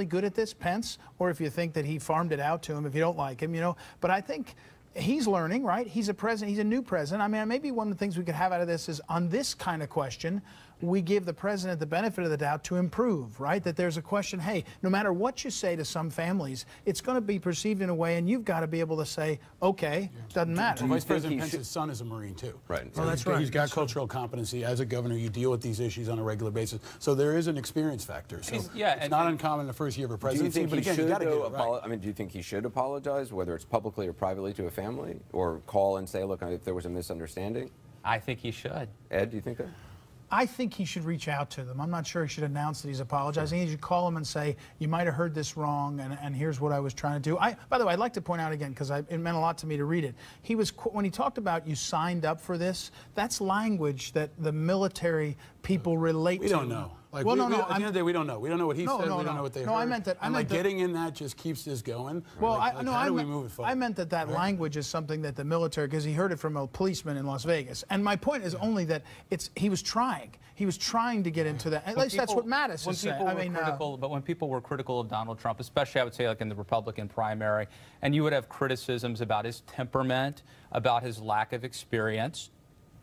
good at this, Pence, or if you think that he farmed it out to him if you don't like him, you know. But I think he's learning, right? He's a president. He's a new president. I mean, maybe one of the things we could have out of this is on this kind of question, we give the president the benefit of the doubt to improve, right? That there's a question, hey, no matter what you say to some families, it's going to be perceived in a way, and you've got to be able to say, okay, doesn't matter. Vice President Pence's son is a Marine, too. Right. Oh, that's right. He's got cultural competency. As a governor, you deal with these issues on a regular basis. So there is an experience factor. So it's not uncommon in the first year of a presidency, but again, you got to get it right. I mean, do you think he should apologize, whether it's publicly or privately, to a family? Or call and say, look, if there was a misunderstanding? I think he should. Ed, do you think that? I think he should reach out to them. I'm not sure he should announce that he's apologizing. He should call them and say, you might have heard this wrong, and here's what I was trying to do. By the way, I'd like to point out again, because it meant a lot to me to read it. When he talked about you signed up for this, that's language that the military people relate to. We don't know. Like, well, at the end of the day, we don't know. We don't know what he said. We don't know what they heard. No, I meant that. Getting in that just keeps this going. Well, how do we move it forward? I meant that language is something that the military, because he heard it from a policeman in Las Vegas. And my point is only that he was trying. He was trying to get into that. At least that's what Mattis is saying. But when people were critical of Donald Trump, especially I would say like in the Republican primary, and you would have criticisms about his temperament, about his lack of experience,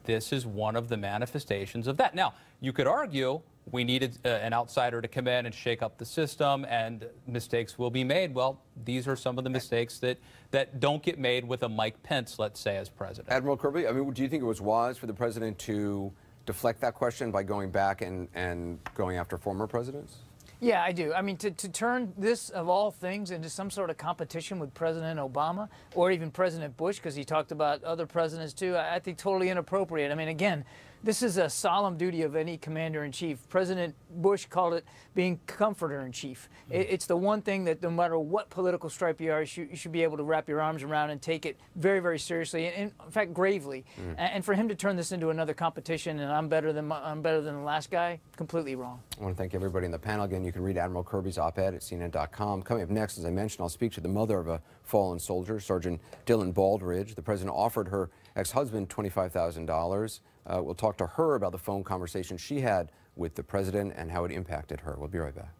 this is one of the manifestations of that. Now, you could argue we needed an outsider to come in and shake up the system, and mistakes will be made. Well, these are some of the mistakes that don't get made with a Mike Pence, let's say, as president. Admiral Kirby, I mean, do you think it was wise for the president to deflect that question by going back and going after former presidents? Yeah, I do. I mean, to turn this, of all things, into some sort of competition with President Obama or even President Bush, because he talked about other presidents too, I think totally inappropriate. I mean, again, this is a solemn duty of any commander-in-chief. President Bush called it being comforter-in-chief. It's the one thing that no matter what political stripe you are, you should be able to wrap your arms around and take it very, very seriously, and in fact, gravely. And for him to turn this into another competition, and I'm better than the last guy, completely wrong. I want to thank everybody in the panel. Again, you can read Admiral Kirby's op-ed at CNN.com. Coming up next, as I mentioned, I'll speak to the mother of a fallen soldier, Sergeant Dylan Baldridge. The president offered her ex-husband $25,000. We'll talk to her about the phone conversation she had with the president and how it impacted her. We'll be right back.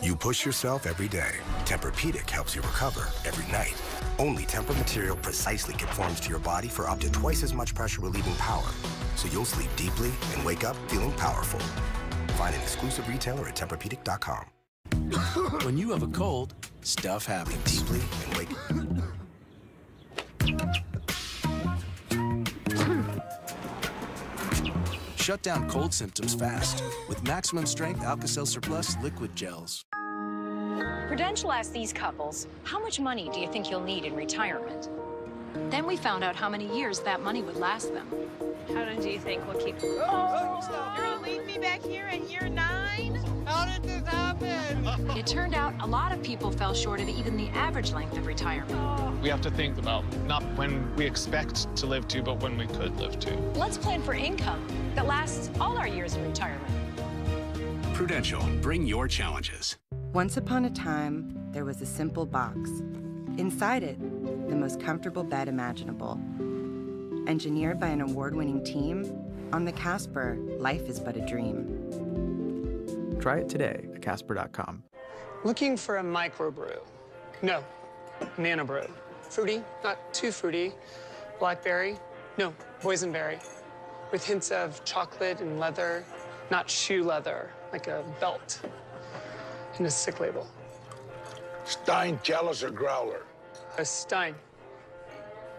You push yourself every day. Tempur-Pedic helps you recover every night. Only Tempur material precisely conforms to your body for up to twice as much pressure-relieving power, so you'll sleep deeply and wake up feeling powerful. Find an exclusive retailer at TempurPedic.com. When you have a cold, stuff happens. Deeply and wake Shut down cold symptoms fast with maximum strength Alka-Seltzer Plus liquid gels. Prudential asked these couples, how much money do you think you'll need in retirement? Then we found out how many years that money would last them. How long do you think we'll keep? Oh, stop. You're gonna leave me back here at year 9? How did this happen? It turned out a lot of people fell short of even the average length of retirement. We have to think about not when we expect to live to, but when we could live to. Let's plan for income that lasts all our years in retirement. Prudential, bring your challenges. Once upon a time, there was a simple box. Inside it, the most comfortable bed imaginable. Engineered by an award-winning team, on the Casper, life is but a dream. Try it today at Casper.com. Looking for a microbrew? No, nano brew. Fruity, not too fruity. Blackberry? No, boysenberry. With hints of chocolate and leather, not shoe leather, like a belt. And a sick label. Stein, chalice, or growler? A Stein.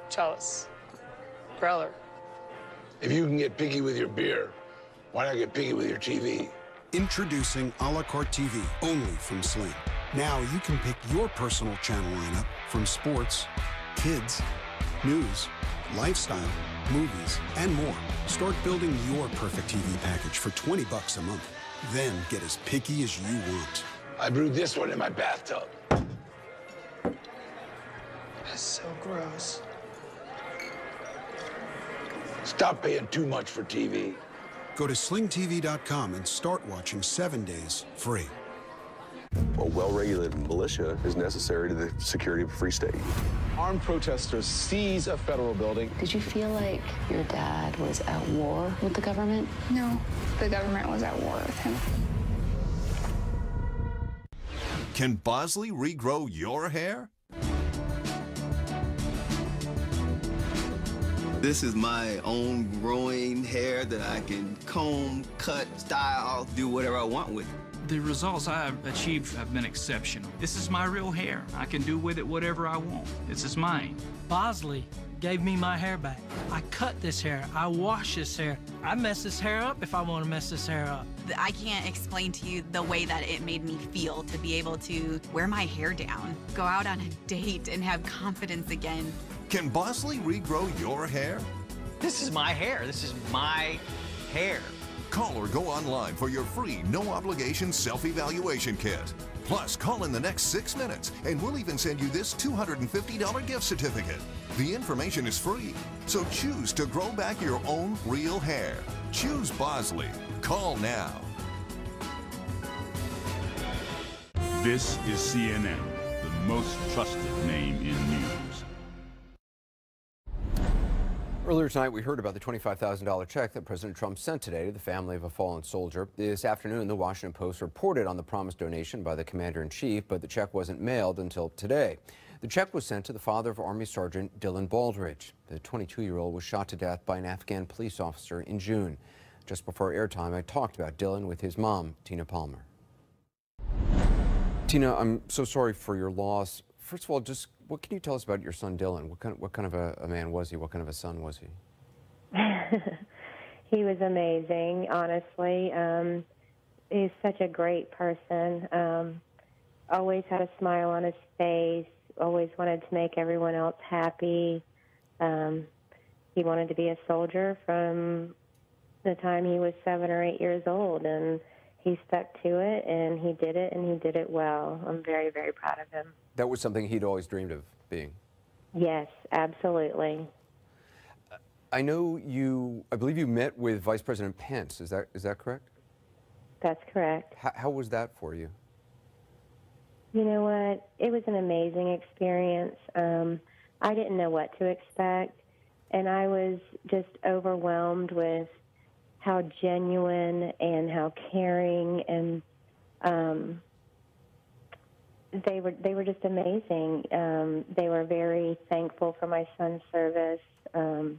Chalice. Growler. If you can get picky with your beer, why not get picky with your TV? Introducing a la carte TV, only from Sling. Now you can pick your personal channel lineup from sports, kids, news, lifestyle, movies, and more. Start building your perfect TV package for $20 a month. Then get as picky as you want. I brewed this one in my bathtub. That's so gross. Stop paying too much for TV. Go to slingtv.com and start watching 7 days free. A well-regulated militia is necessary to the security of a free state. Armed protesters seize a federal building. Did you feel like your dad was at war with the government? No, the government was at war with him. Can Bosley regrow your hair? This is my own growing hair that I can comb, cut, style, do whatever I want with. The results I've achieved have been exceptional. This is my real hair. I can do with it whatever I want. This is mine. Bosley gave me my hair back. I cut this hair. I wash this hair. I mess this hair up if I want to mess this hair up. I can't explain to you the way that it made me feel to be able to wear my hair down, go out on a date, and have confidence again. Can Bosley regrow your hair? This is my hair. This is my hair. Call or go online for your free, no-obligation self-evaluation kit. Plus, call in the next 6 minutes, and we'll even send you this $250 gift certificate. The information is free, so choose to grow back your own real hair. Choose Bosley. Call now. This is CNN, the most trusted name in news. Earlier tonight, we heard about the $25,000 check that President Trump sent today to the family of a fallen soldier. This afternoon, the Washington Post reported on the promised donation by the commander-in-chief, but the check wasn't mailed until today. The check was sent to the father of Army Sergeant Dylan Baldridge. The 22-year-old was shot to death by an Afghan police officer in June. Just before airtime, I talked about Dylan with his mom, Tina Palmer. Tina, I'm so sorry for your loss. First of all, just what can you tell us about your son, Dylan? What kind of a man was he? What kind of a son was he? He was amazing, honestly. He's such a great person. Always had a smile on his face, always wanted to make everyone else happy. He wanted to be a soldier from the time he was 7 or 8 years old, and he stuck to it, and he did it well. I'm very, very proud of him. That was something he'd always dreamed of being. Yes, absolutely. I know I believe you met with Vice President Pence. Is that correct? That's correct. How was that for you? You know what? It was an amazing experience. I didn't know what to expect, and I was just overwhelmed with how genuine and how caring, and they were just amazing. They were very thankful for my son's service. I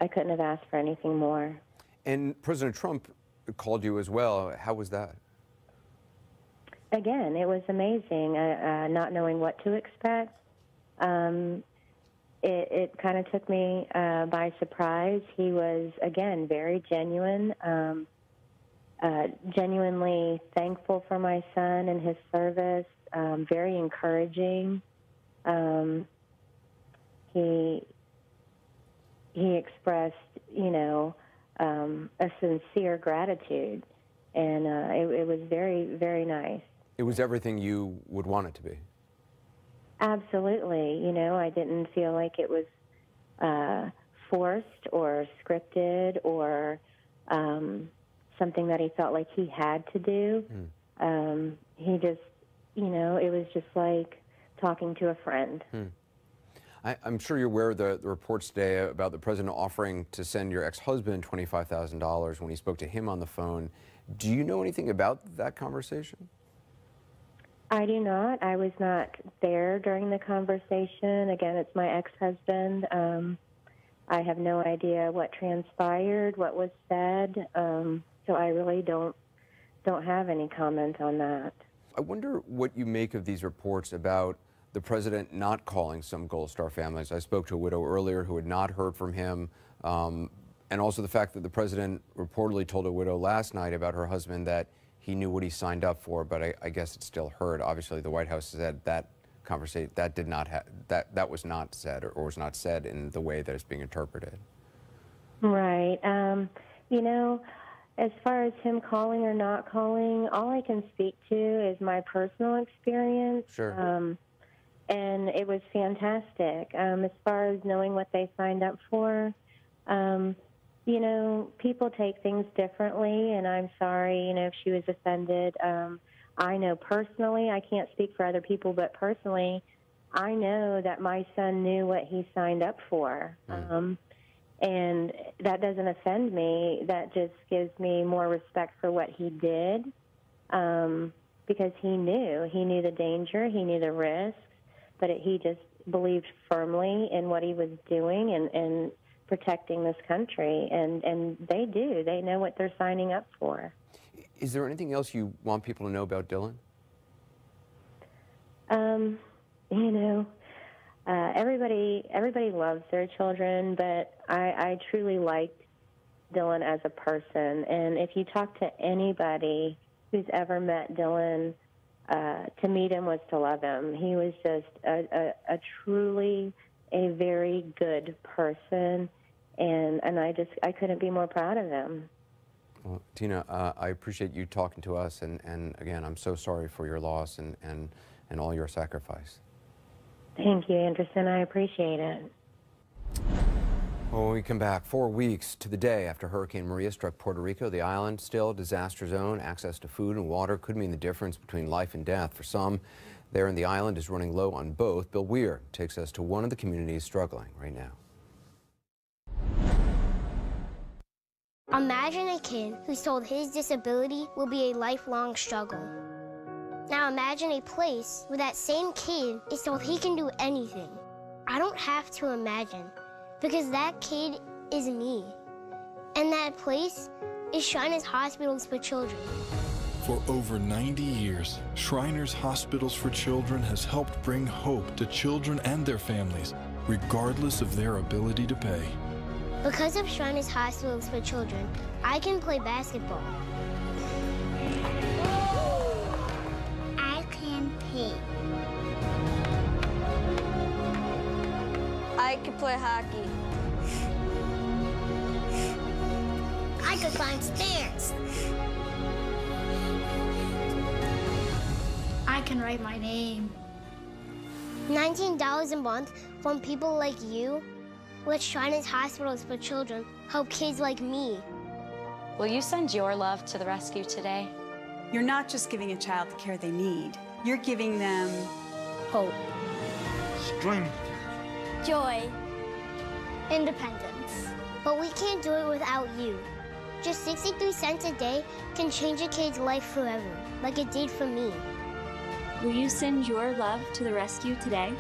couldn't have asked for anything more. And President Trump called you as well. How was that? Again, it was amazing. Not knowing what to expect, it kind of took me by surprise. He was, again, very genuine, genuinely thankful for my son and his service, very encouraging. He expressed, a sincere gratitude, and it was very, very nice. It was everything you would want it to be. Absolutely. I didn't feel like it was forced or scripted or something that he felt like he had to do. He just, it was just like talking to a friend. I'm sure you're aware of the reports today about the president offering to send your ex-husband $25,000 when he spoke to him on the phone. Do you know anything about that conversation? I do not. I was not there during the conversation. Again, it's my ex-husband. I have no idea what transpired, what was said, so I really don't have any comment on that. I wonder what you make of these reports about the president not calling some Gold Star families. I spoke to a widow earlier who had not heard from him, and also the fact that the president reportedly told a widow last night about her husband that he knew what he signed up for, but I guess it's still heard. Obviously, the White House said that conversation that was not said or was not said in the way that it's being interpreted. Right. As far as him calling or not calling, all I can speak to is my personal experience. Sure. And it was fantastic. As far as knowing what they signed up for, people take things differently, and I'm sorry, if she was offended. I know personally, I can't speak for other people, but personally, I know that my son knew what he signed up for. And that doesn't offend me. That just gives me more respect for what he did, because he knew the danger, he knew the risks, but he just believed firmly in what he was doing and protecting this country. And they know what they're signing up for. Is there anything else you want people to know about Dylan? Everybody loves their children, but I truly liked Dylan as a person. And if you talk to anybody who's ever met Dylan, to meet him was to love him. He was just a truly a very good person, and I couldn't be more proud of him. Well, Tina, I appreciate you talking to us, and again, I'm so sorry for your loss and all your sacrifice. Thank you, Anderson. I appreciate it. When we come back, 4 weeks to the day after Hurricane Maria struck Puerto Rico, the island still a disaster zone. Access to food and water could mean the difference between life and death for some. There in the island is running low on both. Bill Weir takes us to one of the communities struggling right now. Imagine a kid who's told his disability will be a lifelong struggle. Now imagine a place where that same kid is told he can do anything. I don't have to imagine, because that kid is me. And that place is Shriners Hospitals for Children. For over 90 years, Shriners Hospitals for Children has helped bring hope to children and their families, regardless of their ability to pay. Because of Shriners Hospitals for Children, I can play basketball. I can paint. I can play hockey. I could climb stairs. I can write my name. $19 a month from people like you. Let Shriners Hospitals for Children help kids like me. Will you send your love to the rescue today? You're not just giving a child the care they need. You're giving them hope, strength, joy, independence. But we can't do it without you. Just 63 cents a day can change a kid's life forever, like it did for me. Will you send your love to the rescue today?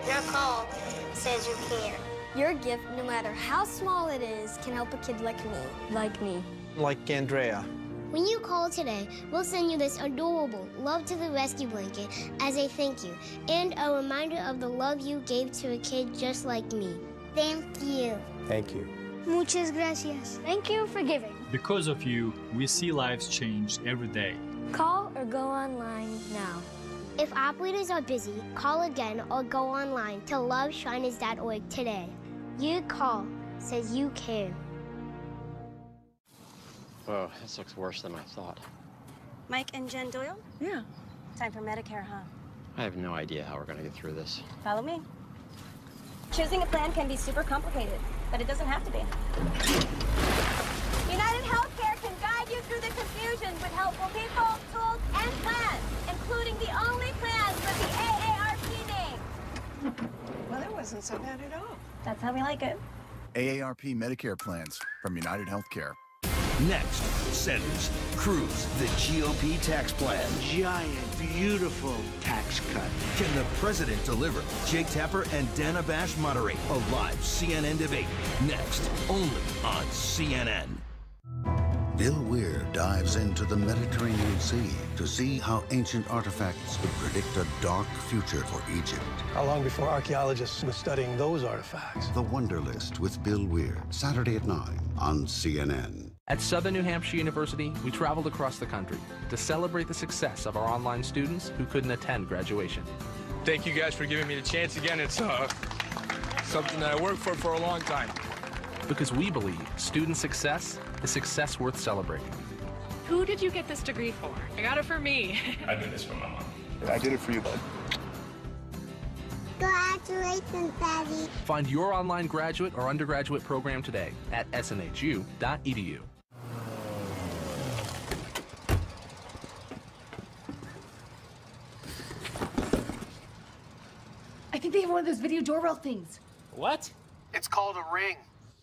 Your call says you care. Your gift, no matter how small it is, can help a kid like me. Like me. Like Andrea. When you call today, we'll send you this adorable Love to the Rescue blanket as a thank you and a reminder of the love you gave to a kid just like me. Thank you. Thank you. Muchas gracias. Thank you for giving. Because of you, we see lives changed every day. Call or go online now. If operators are busy, call again or go online to loveshriners.org today. Your call says you care. Whoa, this looks worse than I thought. Mike and Jen Doyle? Yeah. Time for Medicare, huh? I have no idea how we're gonna get through this. Follow me. Choosing a plan can be super complicated, but it doesn't have to be. United Healthcare can guide you through the confusion with helpful people, tools, and plans, including the only plans with the AARP name. Well, it wasn't so bad at all. That's how we like it. AARP Medicare plans from United Healthcare. Next, Senators, Cruz, the GOP tax plan. Giant, beautiful tax cut. Can the president deliver? Jake Tapper and Dana Bash moderate a live CNN debate. Next, only on CNN. Bill Weir dives into the Mediterranean Sea to see how ancient artifacts could predict a dark future for Egypt. How long before archaeologists were studying those artifacts? The Wonder List with Bill Weir, Saturday at 9 on CNN. At Southern New Hampshire University, we traveled across the country to celebrate the success of our online students who couldn't attend graduation. Thank you guys for giving me the chance again. It's something that I worked for a long time. Because we believe student success is success worth celebrating. Who did you get this degree for? I got it for me. I did this for my mom. I did it for you, bud. Congratulations, Daddy. Find your online graduate or undergraduate program today at snhu.edu. think they have one of those video doorbell things. What? It's called a Ring.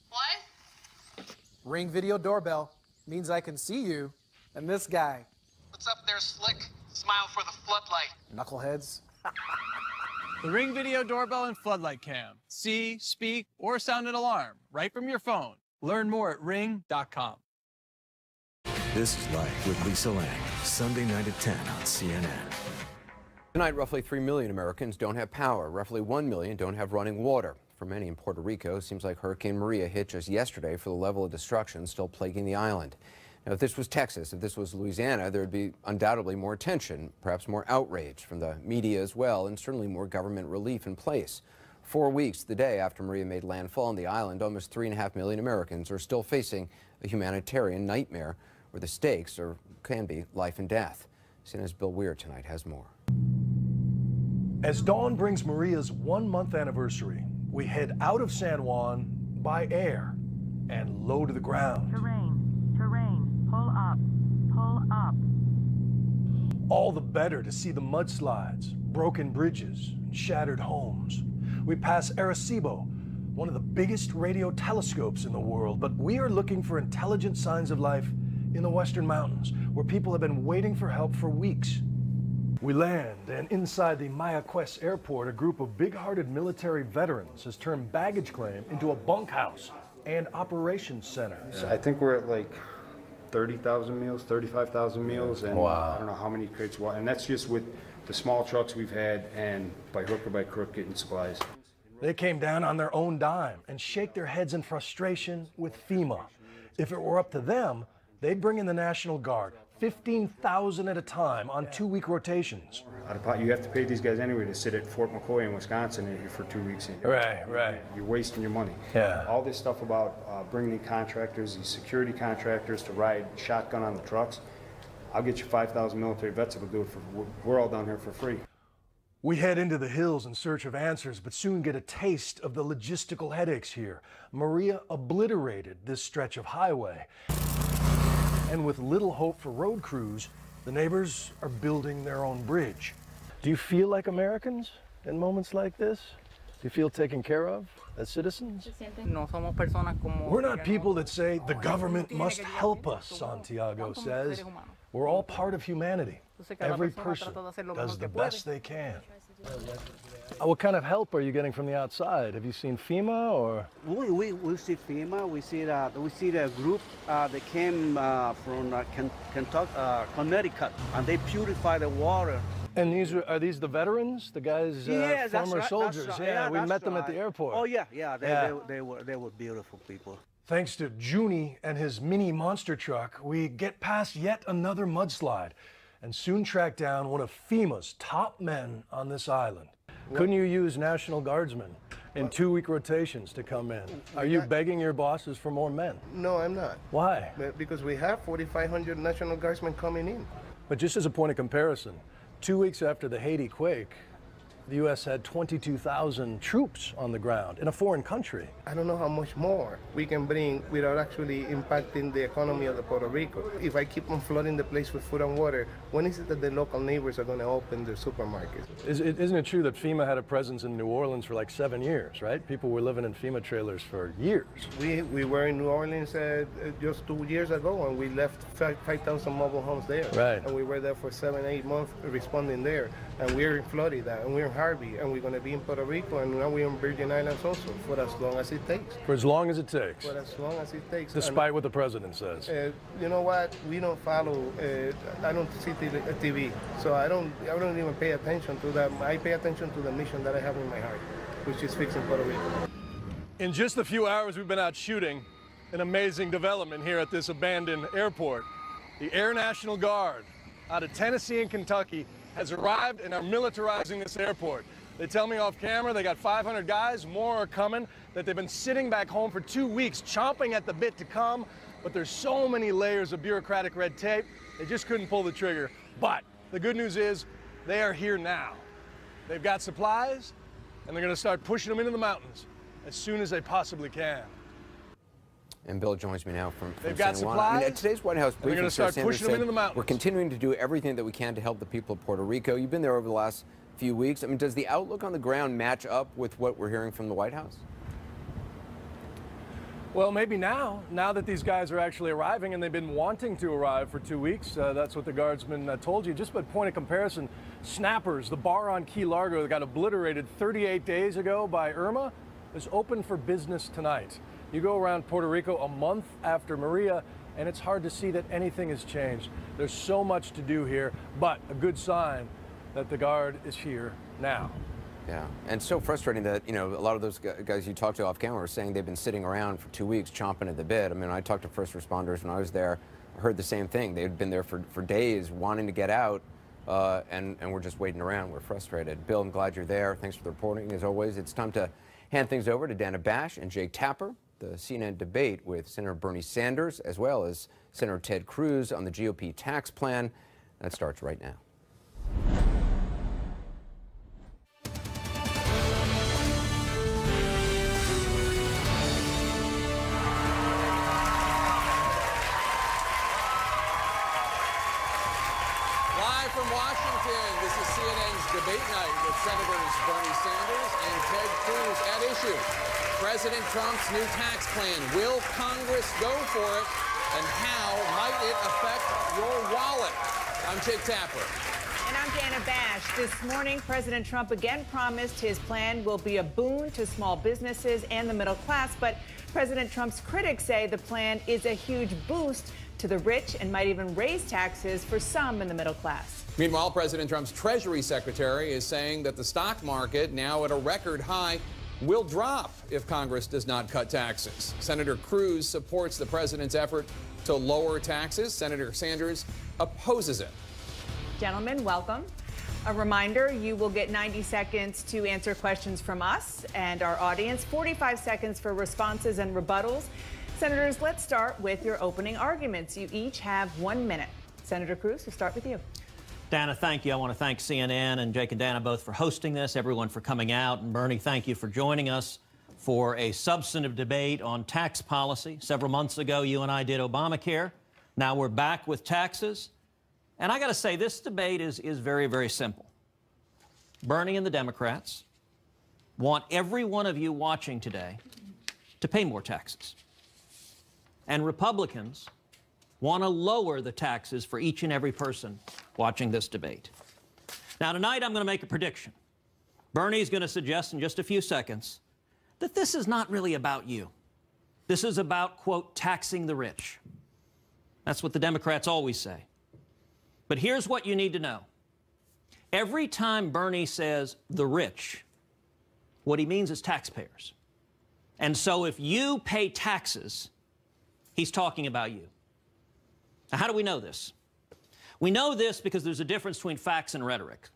What? Ring video doorbell means I can see you and this guy. What's up there, Slick? Smile for the floodlight. Knuckleheads. The Ring video doorbell and floodlight cam. See, speak, or sound an alarm right from your phone. Learn more at ring.com. This is Life with Lisa Lang, Sunday night at 10 on CNN. Tonight, roughly 3 million Americans don't have power. Roughly 1 million don't have running water. For many in Puerto Rico, it seems like Hurricane Maria hit just yesterday for the level of destruction still plaguing the island. Now, if this was Texas, if this was Louisiana, there would be undoubtedly more attention, perhaps more outrage from the media as well, and certainly more government relief in place. 4 weeks the day after Maria made landfall on the island, almost 3.5 million Americans are still facing a humanitarian nightmare where the stakes can be life and death. CNN's Bill Weir tonight has more. As dawn brings Maria's 1-month anniversary, we head out of San Juan by air and low to the ground. Terrain, pull up. All the better to see the mudslides, broken bridges, and shattered homes. We pass Arecibo, one of the biggest radio telescopes in the world, but we are looking for intelligent signs of life in the Western Mountains, where people have been waiting for help for weeks. We land, and inside the Mayaques airport, a group of big-hearted military veterans has turned baggage claim into a bunkhouse and operations center. I think we're at like 30,000 meals, 35,000 meals, and wow. I don't know how many crates, and that's just with the small trucks we've had and by hook or by crook getting supplies. They came down on their own dime and shake their heads in frustration with FEMA. If it were up to them, they'd bring in the National Guard, 15,000 at a time on 2-week rotations. You have to pay these guys anyway to sit at Fort McCoy in Wisconsin for 2 weeks. Right. You're wasting your money. Yeah. All this stuff about bringing in contractors, these security contractors to ride shotgun on the trucks, I'll get you 5,000 military vets that'll do it for, we're all down here for free. We head into the hills in search of answers, but soon get a taste of the logistical headaches here. Maria obliterated this stretch of highway. And with little hope for road crews, the neighbors are building their own bridge. Do you feel like Americans in moments like this? Do you feel taken care of as citizens? We're not people that say the government must help us, Santiago says. We're all part of humanity. Every person does the best they can. What kind of help are you getting from the outside? Have you seen FEMA or? We see FEMA. We see the group that came from Kentucky, Connecticut, and they purify the water. And are these the veterans, the guys, yes, former right, soldiers? Right. Yeah, we met them at the airport. Oh yeah. They were beautiful people. Thanks to Junie and his mini monster truck, we get past yet another mudslide and soon track down one of FEMA's top men on this island. Couldn't you use National Guardsmen in 2-week rotations to come in? Are you begging your bosses for more men? No, I'm not. Why? Because we have 4,500 National Guardsmen coming in. But just as a point of comparison, 2 weeks after the Haiti quake, the U.S. had 22,000 troops on the ground in a foreign country. I don't know how much more we can bring without actually impacting the economy of Puerto Rico. If I keep on flooding the place with food and water, when is it that the local neighbors are going to open their supermarkets? Isn't it true that FEMA had a presence in New Orleans for like 7 years, right? People were living in FEMA trailers for years. We were in New Orleans just 2 years ago, and we left 5,000 mobile homes there. Right. And we were there for 7-8 months responding there. And we're in Florida, and we're in Harvey, and we're going to be in Puerto Rico, and now we're in Virgin Islands also, for as long as it takes. For as long as it takes? For as long as it takes. Despite what the president says. You know what? We don't follow, I don't see TV, so I don't even pay attention to that. I pay attention to the mission that I have in my heart, which is fixing Puerto Rico. In just a few hours we've been out shooting, an amazing development here at this abandoned airport. The Air National Guard out of Tennessee and Kentucky has arrived and are militarizing this airport. They tell me off camera they got 500 guys, more are coming, that they've been sitting back home for 2 weeks, chomping at the bit to come, but there's so many layers of bureaucratic red tape, they just couldn't pull the trigger. But the good news is they are here now. They've got supplies, and they're gonna start pushing them into the mountains as soon as they possibly can. And Bill joins me now from They've got San Juan. supplies. At today's White House briefing, Sanders said, we're continuing to do everything that we can to help the people of Puerto Rico. You've been there over the last few weeks. I mean, does the outlook on the ground match up with what we're hearing from the White House? Well, maybe now that these guys are actually arriving, and they've been wanting to arrive for 2 weeks. That's what the guardsman told you. Just by point of comparison, Snappers, the bar on Key Largo that got obliterated 38 days ago by Irma, is open for business tonight. You go around Puerto Rico a month after Maria, and it's hard to see that anything has changed. There's so much to do here, but a good sign that the Guard is here now. Yeah, and so frustrating that, you know, a lot of those guys you talked to off camera are saying they've been sitting around for 2 weeks chomping at the bit. I mean, I talked to first responders when I was there. I heard the same thing. They'd been there for days wanting to get out, and we're just waiting around. We're frustrated. Bill, I'm glad you're there. Thanks for the reporting, as always. It's time to hand things over to Dana Bash and Jake Tapper. The CNN debate with Senator Bernie Sanders, as well as Senator Ted Cruz on the GOP tax plan. That starts right now. From Washington, this is CNN's Debate Night with Senators Bernie Sanders and Ted Cruz at issue. President Trump's new tax plan. Will Congress go for it? And how might it affect your wallet? I'm Jake Tapper. And I'm Dana Bash. This morning, President Trump again promised his plan will be a boon to small businesses and the middle class. But President Trump's critics say the plan is a huge boost to the rich and might even raise taxes for some in the middle class. Meanwhile, President Trump's Treasury Secretary is saying that the stock market, now at a record high, will drop if Congress does not cut taxes. Senator Cruz supports the president's effort to lower taxes. Senator Sanders opposes it. Gentlemen, welcome. A reminder, you will get 90 seconds to answer questions from us and our audience, 45 seconds for responses and rebuttals. Senators, let's start with your opening arguments. You each have 1 minute. Senator Cruz, we'll start with you. Dana, thank you. I want to thank CNN and Jake and Dana both for hosting this, everyone for coming out. And Bernie, thank you for joining us for a substantive debate on tax policy. Several months ago, you and I did Obamacare. Now we're back with taxes. And I got to say, this debate is very, very simple. Bernie and the Democrats want every one of you watching today to pay more taxes. And Republicans want to lower the taxes for each and every person watching this debate. Now, tonight I'm going to make a prediction. Bernie's going to suggest in just a few seconds that this is not really about you. This is about, quote, taxing the rich. That's what the Democrats always say. But here's what you need to know. Every time Bernie says the rich, what he means is taxpayers. And so if you pay taxes, he's talking about you. Now, how do we know this? We know this because there's a difference between facts and rhetoric.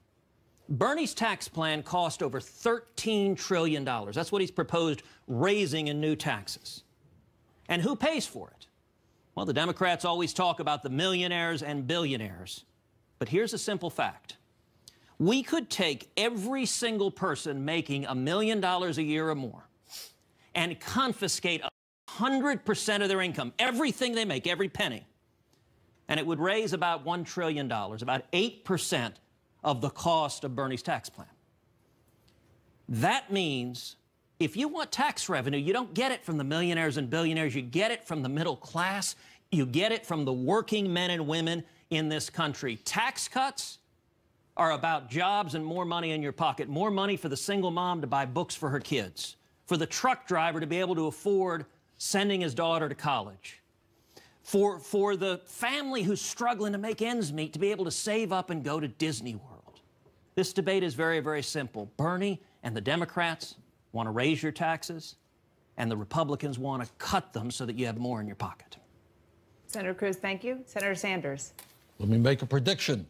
Bernie's tax plan cost over $13 trillion. That's what he's proposed raising in new taxes. And who pays for it? Well, the Democrats always talk about the millionaires and billionaires. But here's a simple fact. We could take every single person making $1 million a year or more and confiscate 100% of their income, everything they make, every penny. And it would raise about $1 trillion, about 8% of the cost of Bernie's tax plan. That means if you want tax revenue, you don't get it from the millionaires and billionaires. You get it from the middle class. You get it from the working men and women in this country. Tax cuts are about jobs and more money in your pocket, more money for the single mom to buy books for her kids, for the truck driver to be able to afford sending his daughter to college, for the family who's struggling to make ends meet to be able to save up and go to Disney World. This debate is very, very simple. Bernie and the Democrats want to raise your taxes, and the Republicans want to cut them so that you have more in your pocket. Senator Cruz, thank you. Senator Sanders. Let me make a prediction.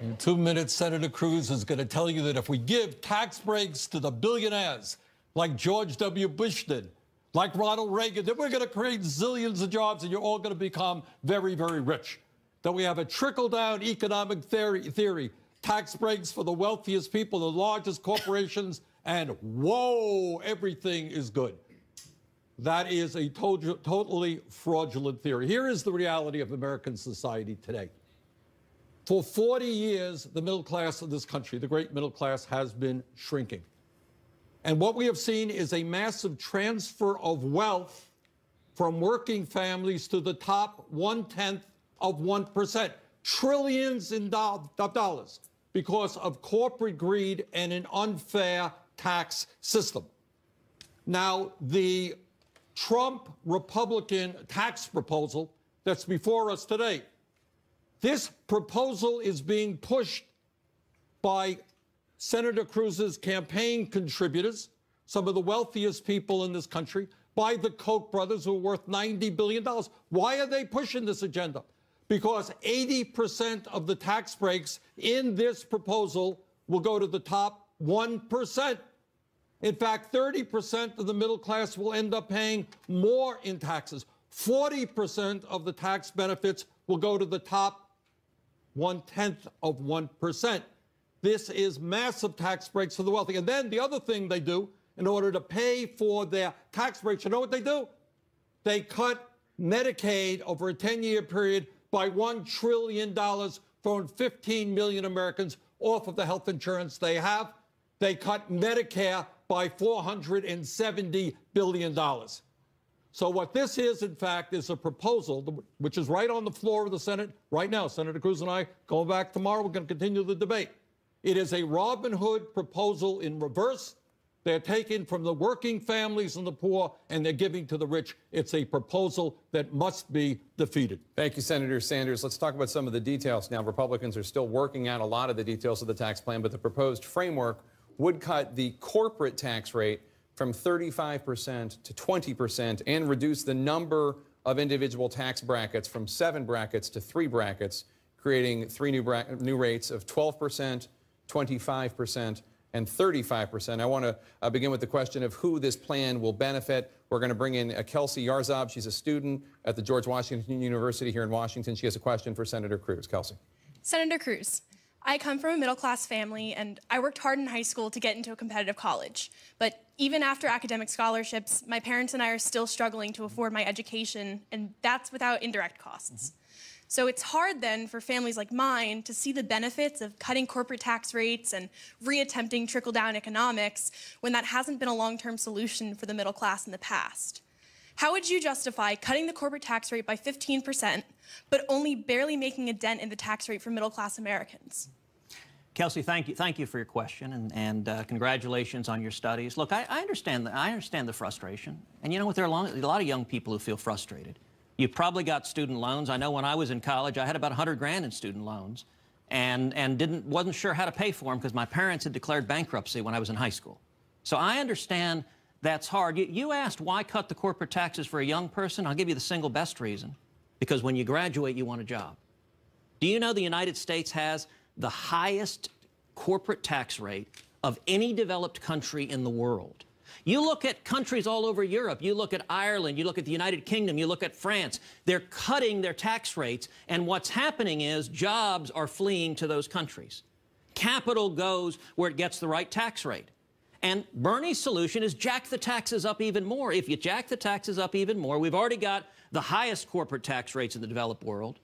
In 2 minutes, Senator Cruz is going to tell you that if we give tax breaks to the billionaires, like George W. Bush did, like Ronald Reagan, then we're going to create zillions of jobs and you're all going to become very, very rich. That we have a trickle-down economic theory, tax breaks for the wealthiest people, the largest corporations, and whoa, everything is good. That is a totally fraudulent theory. Here is the reality of American society today. For 40 years, the middle class of this country, the great middle class, has been shrinking. And what we have seen is a massive transfer of wealth from working families to the top 0.1%. Trillions of dollars because of corporate greed and an unfair tax system. Now, the Trump Republican tax proposal that's before us today, this proposal is being pushed by Senator Cruz's campaign contributors, some of the wealthiest people in this country, by the Koch brothers who are worth $90 billion. Why are they pushing this agenda? Because 80% of the tax breaks in this proposal will go to the top 1%. In fact, 30% of the middle class will end up paying more in taxes. 40% of the tax benefits will go to the top 0.1%. This is massive tax breaks for the wealthy. And then the other thing they do in order to pay for their tax breaks, you know what they do? They cut Medicaid over a 10-year period by $1 trillion, throwing 15 million Americans off of the health insurance they have. They cut Medicare by $470 billion. So what this is, in fact, is a proposal which is right on the floor of the Senate right now. Senator Cruz and I going back tomorrow. We're going to continue the debate. It is a Robin Hood proposal in reverse. They're taking from the working families and the poor, and they're giving to the rich. It's a proposal that must be defeated. Thank you, Senator Sanders. Let's talk about some of the details now. Republicans are still working out a lot of the details of the tax plan, but the proposed framework would cut the corporate tax rate from 35% to 20% and reduce the number of individual tax brackets from 7 brackets to 3 brackets, creating 3 new rates of 12%, 25%, and 35%. I want to begin with the question of who this plan will benefit. We're going to bring in Kelsey Yarzab. She's a student at the George Washington University here in Washington. She has a question for Senator Cruz. Kelsey. Senator Cruz, I come from a middle-class family, and I worked hard in high school to get into a competitive college. But even after academic scholarships, my parents and I are still struggling to afford my education, and that's without indirect costs. So it's hard then for families like mine to see the benefits of cutting corporate tax rates and reattempting trickle-down economics when that hasn't been a long-term solution for the middle class in the past. How would you justify cutting the corporate tax rate by 15%, but only barely making a dent in the tax rate for middle-class Americans? Kelsey, thank you for your question, and congratulations on your studies. Look, I understand the frustration, and you know what? There are a lot of young people who feel frustrated. You've probably got student loans. I know when I was in college, I had about 100 grand in student loans, and wasn't sure how to pay for them because my parents had declared bankruptcy when I was in high school. So I understand that's hard. You asked why cut the corporate taxes for a young person. I'll give you the single best reason: because when you graduate, you want a job. Do you know the United States has the highest corporate tax rate of any developed country in the world? You look at countries all over Europe, you look at Ireland, you look at the United Kingdom, you look at France, they're cutting their tax rates, and what's happening is jobs are fleeing to those countries. Capital goes where it gets the right tax rate. And Bernie's solution is jack the taxes up even more. If you jack the taxes up even more, we've already got the highest corporate tax rates in the developed world.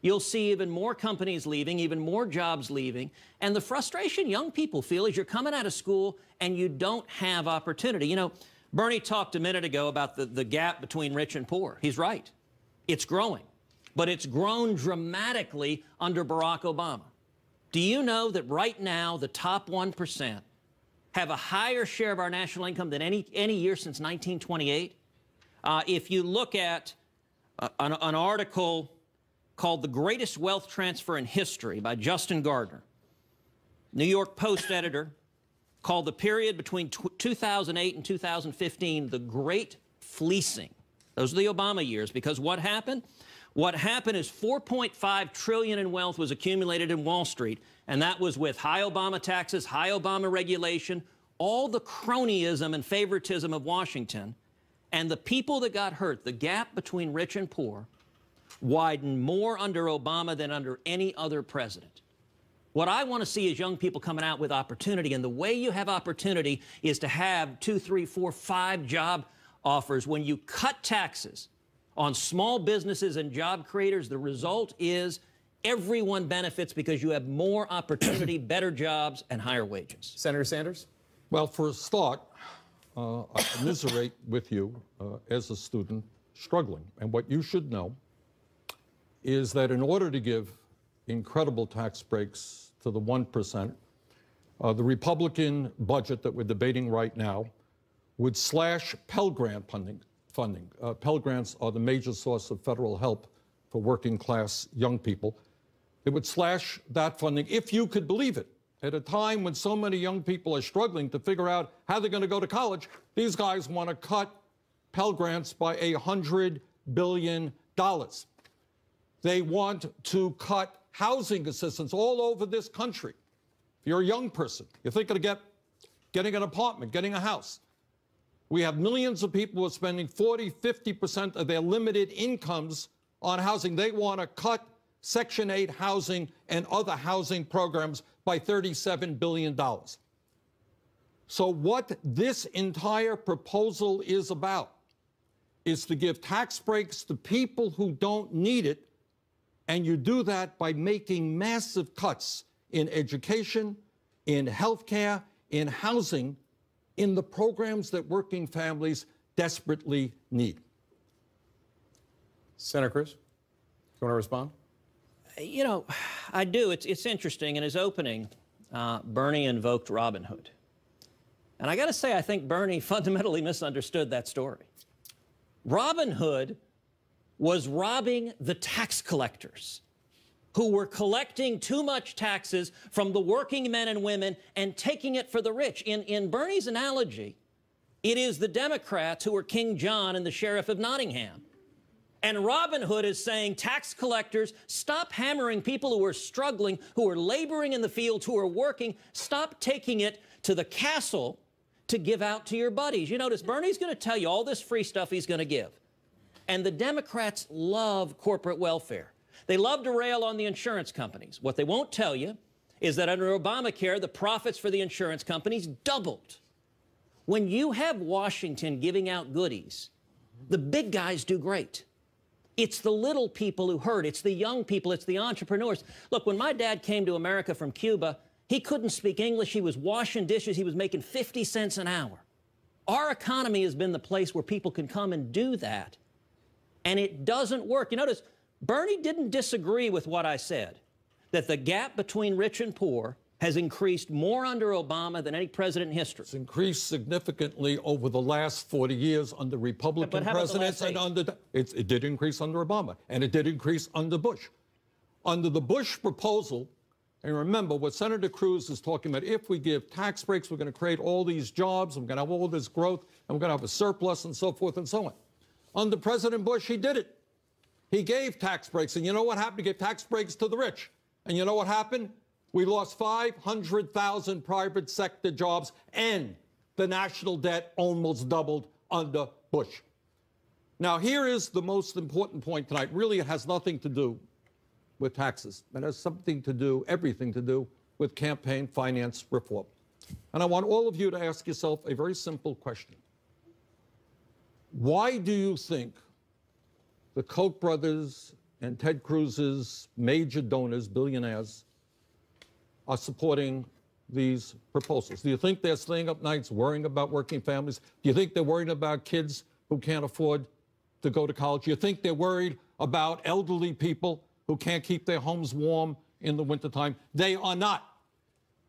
You'll see even more companies leaving, even more jobs leaving. And the frustration young people feel is you're coming out of school and you don't have opportunity. You know, Bernie talked a minute ago about the gap between rich and poor. He's right. It's growing. But it's grown dramatically under Barack Obama. Do you know that right now the top 1% have a higher share of our national income than any year since 1928? If you look at an article called The Greatest Wealth Transfer in History by Justin Gardner, New York Post editor, called the period between 2008 and 2015 the Great Fleecing. Those are the Obama years, because what happened? What happened is $4.5 trillion in wealth was accumulated in Wall Street, and that was with high Obama taxes, high Obama regulation, all the cronyism and favoritism of Washington. And the people that got hurt, the gap between rich and poor, widened more under Obama than under any other president. What I want to see is young people coming out with opportunity, and the way you have opportunity is to have 2, 3, 4, 5 job offers. When you cut taxes on small businesses and job creators, the result is everyone benefits because you have more opportunity, better jobs, and higher wages. Senator Sanders? Well, for a start, I commiserate with you as a student struggling. And what you should know is that in order to give incredible tax breaks to the 1%, the Republican budget that we're debating right now would slash Pell Grant funding. Pell Grants are the major source of federal help for working class young people. It would slash that funding, if you could believe it. At a time when so many young people are struggling to figure out how they're going to go to college, these guys want to cut Pell Grants by $100 billion. They want to cut housing assistance all over this country. If you're a young person, you're thinking of getting an apartment, getting a house. We have millions of people who are spending 40, 50% of their limited incomes on housing. They want to cut Section 8 housing and other housing programs by $37 billion. So what this entire proposal is about is to give tax breaks to people who don't need it, and you do that by making massive cuts in education, in healthcare, in housing, in the programs that working families desperately need. Senator Cruz, you want to respond? You know, I do. It's interesting. In his opening, Bernie invoked Robin Hood. And I got to say, I think Bernie fundamentally misunderstood that story. Robin Hood was robbing the tax collectors who were collecting too much taxes from the working men and women and taking it for the rich. In Bernie's analogy, it is the Democrats who are King John and the Sheriff of Nottingham. And Robin Hood is saying, tax collectors, stop hammering people who are struggling, who are laboring in the fields, who are working. Stop taking it to the castle to give out to your buddies. You notice Bernie's going to tell you all this free stuff he's going to give. And the Democrats love corporate welfare. They love to rail on the insurance companies. What they won't tell you is that under Obamacare, the profits for the insurance companies doubled. When you have Washington giving out goodies, the big guys do great. It's the little people who hurt. It's the young people. It's the entrepreneurs. Look, when my dad came to America from Cuba, he couldn't speak English. He was washing dishes. He was making 50 cents an hour. Our economy has been the place where people can come and do that, and it doesn't work. You notice, Bernie didn't disagree with what I said, that the gap between rich and poor has increased more under Obama than any president in history. It's increased significantly over the last 40 years under Republican presidents, and it did increase under Obama, and it did increase under Bush. Under the Bush proposal, and remember what Senator Cruz is talking about, if we give tax breaks, we're going to create all these jobs, we're going to have all this growth, and we're going to have a surplus and so forth and so on. Under President Bush, he did it. He gave tax breaks, and you know what happened? He gave tax breaks to the rich. And you know what happened? We lost 500,000 private sector jobs, and the national debt almost doubled under Bush. Now, here is the most important point tonight. Really, it has nothing to do with taxes. It has something to do, everything to do, with campaign finance reform. And I want all of you to ask yourself a very simple question. Why do you think the Koch brothers and Ted Cruz's major donors, billionaires, are supporting these proposals? Do you think they're staying up nights worrying about working families? Do you think they're worried about kids who can't afford to go to college? Do you think they're worried about elderly people who can't keep their homes warm in the wintertime? They are not.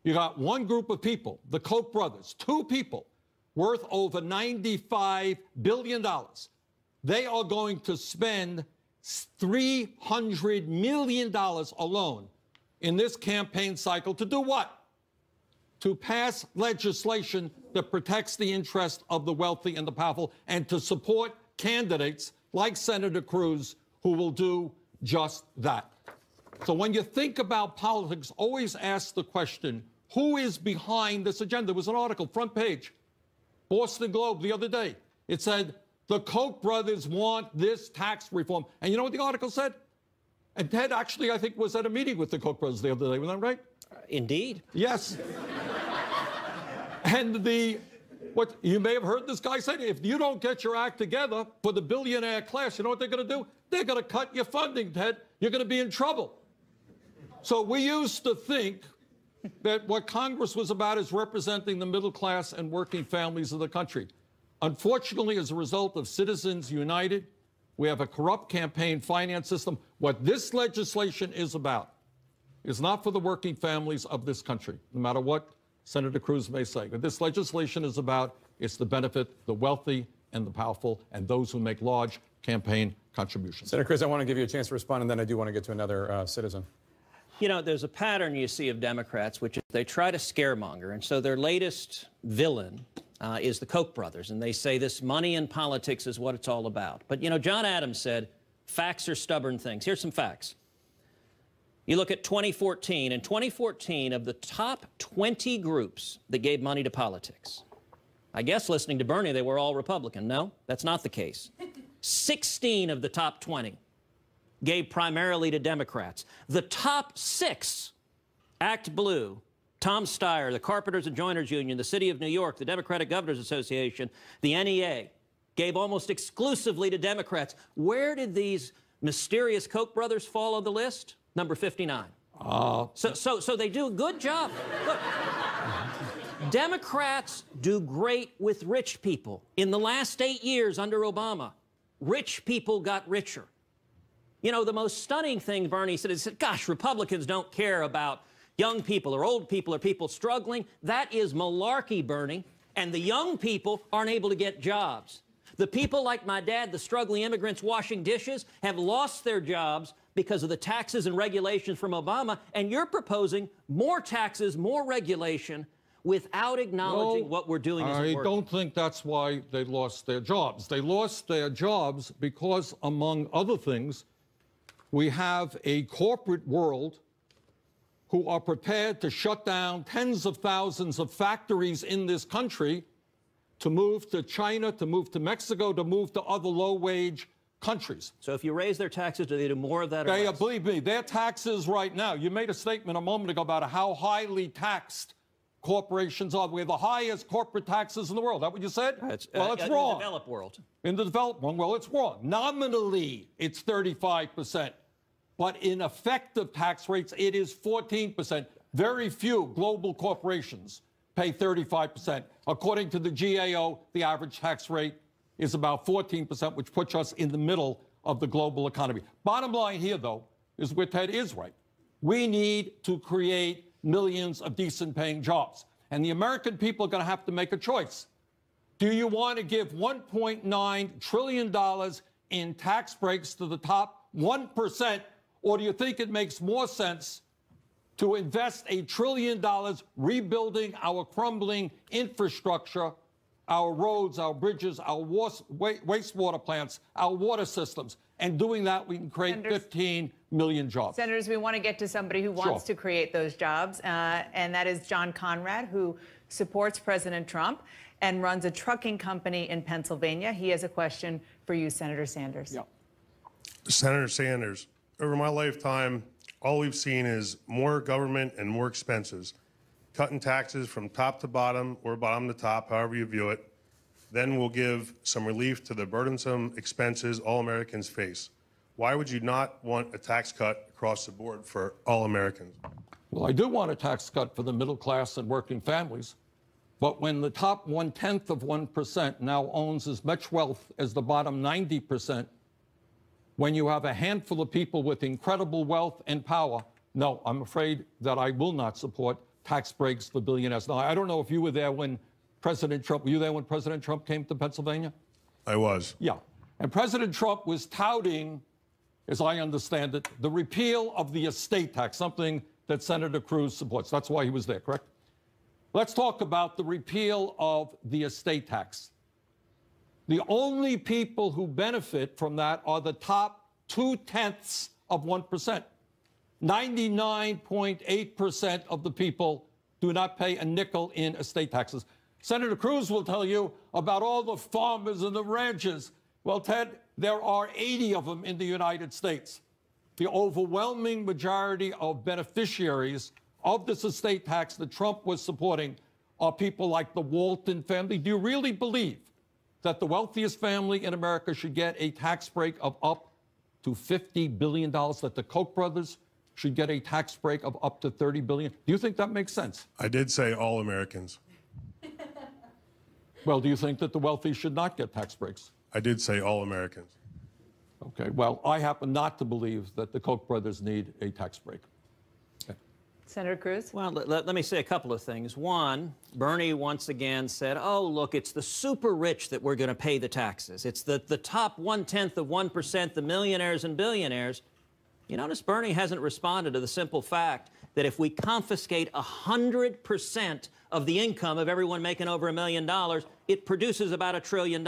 You got one group of people, the Koch brothers, two people, worth over $95 billion. They are going to spend $300 million alone in this campaign cycle to do what? To pass legislation that protects the interest of the wealthy and the powerful, and to support candidates like Senator Cruz who will do just that. So when you think about politics, always ask the question, who is behind this agenda? There was an article, front page, Boston Globe the other day. It said, the Koch brothers want this tax reform. And you know what the article said? And Ted actually, I think, was at a meeting with the Koch brothers the other day. Was that right? Indeed. Yes. And what you may have heard this guy say, if you don't get your act together for the billionaire class, you know what they're going to do? They're going to cut your funding, Ted. You're going to be in trouble. So we used to think that what Congress was about is representing the middle class and working families of the country. Unfortunately, as a result of Citizens United, we have a corrupt campaign finance system. What this legislation is about is not for the working families of this country, no matter what Senator Cruz may say. What this legislation is about is to benefit the wealthy and the powerful and those who make large campaign contributions. Senator Cruz, I want to give you a chance to respond, and then I do want to get to another citizen. You know, there's a pattern you see of Democrats, which is they try to scaremonger. And so their latest villain is the Koch brothers. And they say this money in politics is what it's all about. But, you know, John Adams said, facts are stubborn things. Here's some facts. You look at 2014. In 2014, of the top 20 groups that gave money to politics, I guess listening to Bernie, they were all Republican. No, that's not the case. 16 of the top 20 gave primarily to Democrats. The top 6, Act Blue, Tom Steyer, the Carpenters and Joiners Union, the City of New York, the Democratic Governors Association, the NEA, gave almost exclusively to Democrats. Where did these mysterious Koch brothers fall on the list? Number 59. So they do a good job. Look, Democrats do great with rich people. In the last 8 years under Obama, rich people got richer. You know, the most stunning thing Bernie said is, gosh, Republicans don't care about young people or old people or people struggling. That is malarkey, Bernie. And the young people aren't able to get jobs. The people like my dad, the struggling immigrants washing dishes, have lost their jobs because of the taxes and regulations from Obama. And you're proposing more taxes, more regulation, without acknowledging what we're doing isn't working. I don't think that's why they lost their jobs. They lost their jobs because, among other things, we have a corporate world who are prepared to shut down tens of thousands of factories in this country to move to China, to move to Mexico, to move to other low-wage countries. So if you raise their taxes, do they do more of that or less? Believe me, their taxes right now, you made a statement a moment ago about how highly taxed corporations are. We have the highest corporate taxes in the world. Is that what you said? Well, it's wrong. In the developed world. In the developed world, well, it's wrong. Nominally, it's 35%. But in effective tax rates, it is 14%. Very few global corporations pay 35%. According to the GAO, the average tax rate is about 14%, which puts us in the middle of the global economy. Bottom line here, though, is where Ted is right. We need to create millions of decent-paying jobs. And the American people are going to have to make a choice. Do you want to give $1.9 trillion in tax breaks to the top 1%, or do you think it makes more sense to invest $1 trillion rebuilding our crumbling infrastructure, our roads, our bridges, our wastewater plants, our water systems? And doing that, we can create 15 million jobs. Senators, we want to get to somebody who wants to create those jobs, and that is John Conrad, who supports President Trump and runs a trucking company in Pennsylvania. He has a question for you, Senator Sanders. Yeah. Senator Sanders, over my lifetime, all we've seen is more government and more expenses, cutting taxes from top to bottom or bottom to top, however you view it. Then we'll give some relief to the burdensome expenses all Americans face. Why would you not want a tax cut across the board for all Americans? Well, I do want a tax cut for the middle class and working families. But when the top 1/10 of 1% now owns as much wealth as the bottom 90%, when you have a handful of people with incredible wealth and power, no, I'm afraid that I will not support tax breaks for billionaires. Now, I don't know if you were there when President Trump, were you there when President Trump came to Pennsylvania? I was. Yeah. And President Trump was touting, as I understand it, the repeal of the estate tax, something that Senator Cruz supports. That's why he was there, correct? Let's talk about the repeal of the estate tax. The only people who benefit from that are the top 2/10 of 1%. 99.8% of the people do not pay a nickel in estate taxes. Senator Cruz will tell you about all the farmers and the ranchers. Well, Ted, there are 80 of them in the United States. The overwhelming majority of beneficiaries of this estate tax that Trump was supporting are people like the Walton family. Do you really believe that the wealthiest family in America should get a tax break of up to $50 billion, that the Koch brothers should get a tax break of up to $30 billion. Do you think that makes sense? I did say all Americans. Well, do you think that the wealthy should not get tax breaks? I did say all Americans. Okay, well, I happen not to believe that the Koch brothers need a tax break. Senator Cruz? Well, let me say a couple of things. One, Bernie once again said, oh, look, it's the super rich that we're going to pay the taxes. It's the top 1/10 of 1%, the millionaires and billionaires. You notice Bernie hasn't responded to the simple fact that if we confiscate 100% of the income of everyone making over $1 million, it produces about $1 trillion.